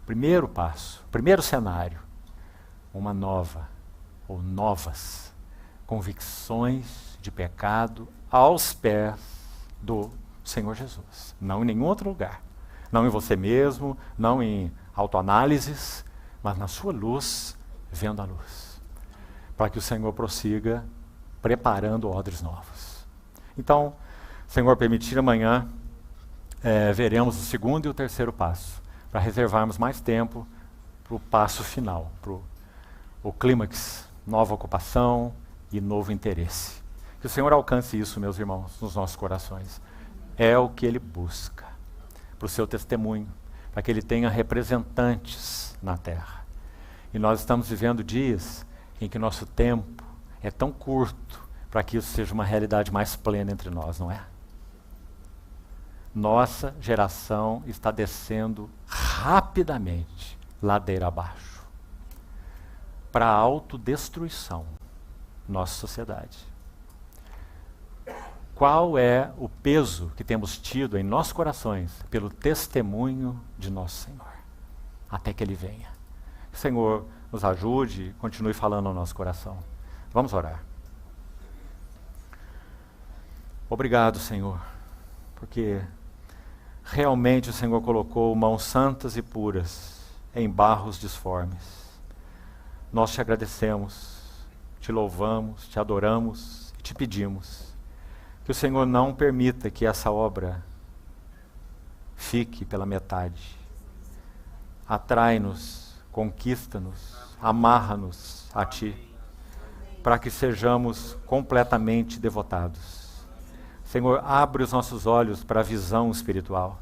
S1: Primeiro passo, primeiro cenário, uma nova ou novas convicções de pecado aos pés do Senhor Jesus. Não em nenhum outro lugar. Não em você mesmo, não em autoanálises, mas na sua luz, vendo a luz. Para que o Senhor prossiga preparando odres novos. Então, Senhor permitir, amanhã veremos o segundo e o terceiro passo, para reservarmos mais tempo para o passo final, para o clímax, nova ocupação e novo interesse. Que o Senhor alcance isso, meus irmãos, nos nossos corações. É o que Ele busca, para o seu testemunho, para que Ele tenha representantes na terra. E nós estamos vivendo dias em que nosso tempo é tão curto para que isso seja uma realidade mais plena entre nós, não é? Nossa geração está descendo rapidamente ladeira abaixo para a autodestruição, nossa sociedade. Qual é o peso que temos tido em nossos corações pelo testemunho de nosso Senhor, até que Ele venha? Que o Senhor nos ajude, continue falando ao nosso coração. Vamos orar. Obrigado, Senhor, porque realmente o Senhor colocou mãos santas e puras em barros disformes. Nós te agradecemos, te louvamos, te adoramos e te pedimos que o Senhor não permita que essa obra fique pela metade. Atrai-nos, conquista-nos, amarra-nos a Ti, para que sejamos completamente devotados. Senhor, abre os nossos olhos para a visão espiritual,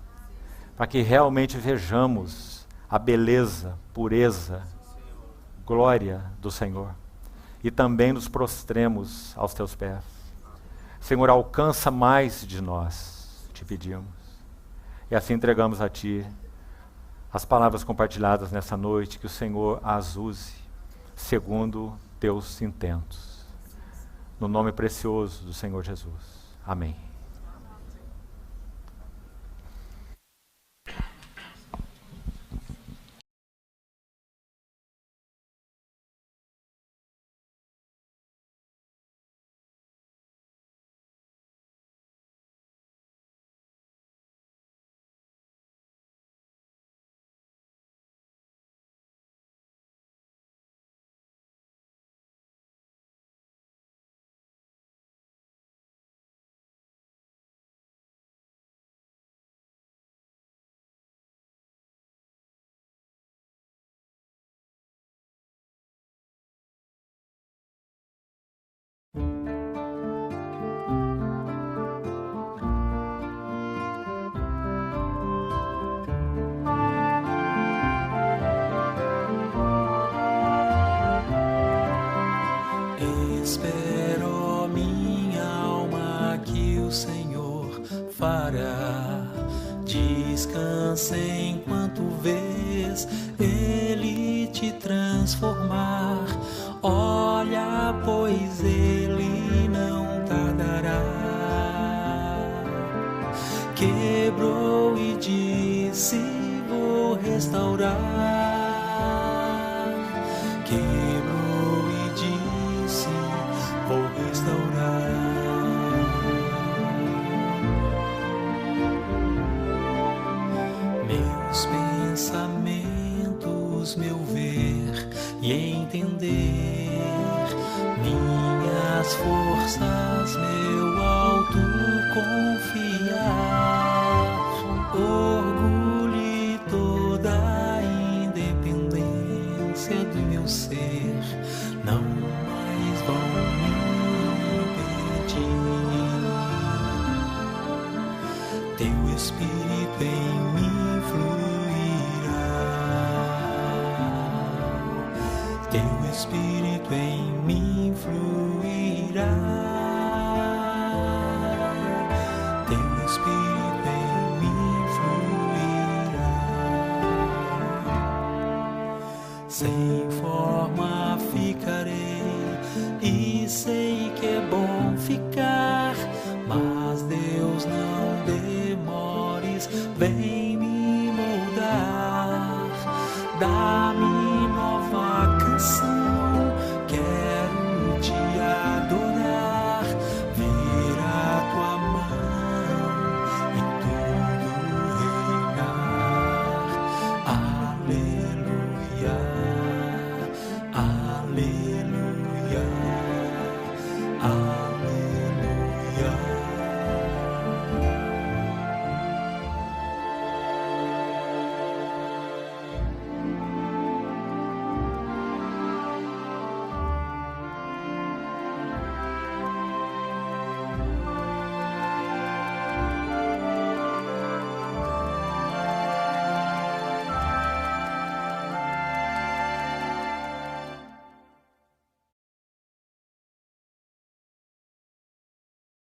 S1: para que realmente vejamos a beleza, pureza, glória do Senhor e também nos prostremos aos Teus pés. Senhor, alcança mais de nós, te pedimos. E assim entregamos a Ti as palavras compartilhadas nessa noite, que o Senhor as use segundo Teus intentos. No nome precioso do Senhor Jesus. Amém.
S2: Espero, minha alma, que o Senhor fará. Descansa enquanto vês Ele te transformar. Olha, pois Ele não tardará. Quebrou e disse: vou restaurar. Quebrou e disse: vou restaurar. Meus pensamentos, meu ver e entender, minhas forças, meu alto confiar, orgulho e toda a independência do meu ser não mais vão me impedir. Teu Espírito em mim fluirá. Teu Espírito em mim fluirá. Teu Espírito em mim fluirá. Sem forma ficarei e serei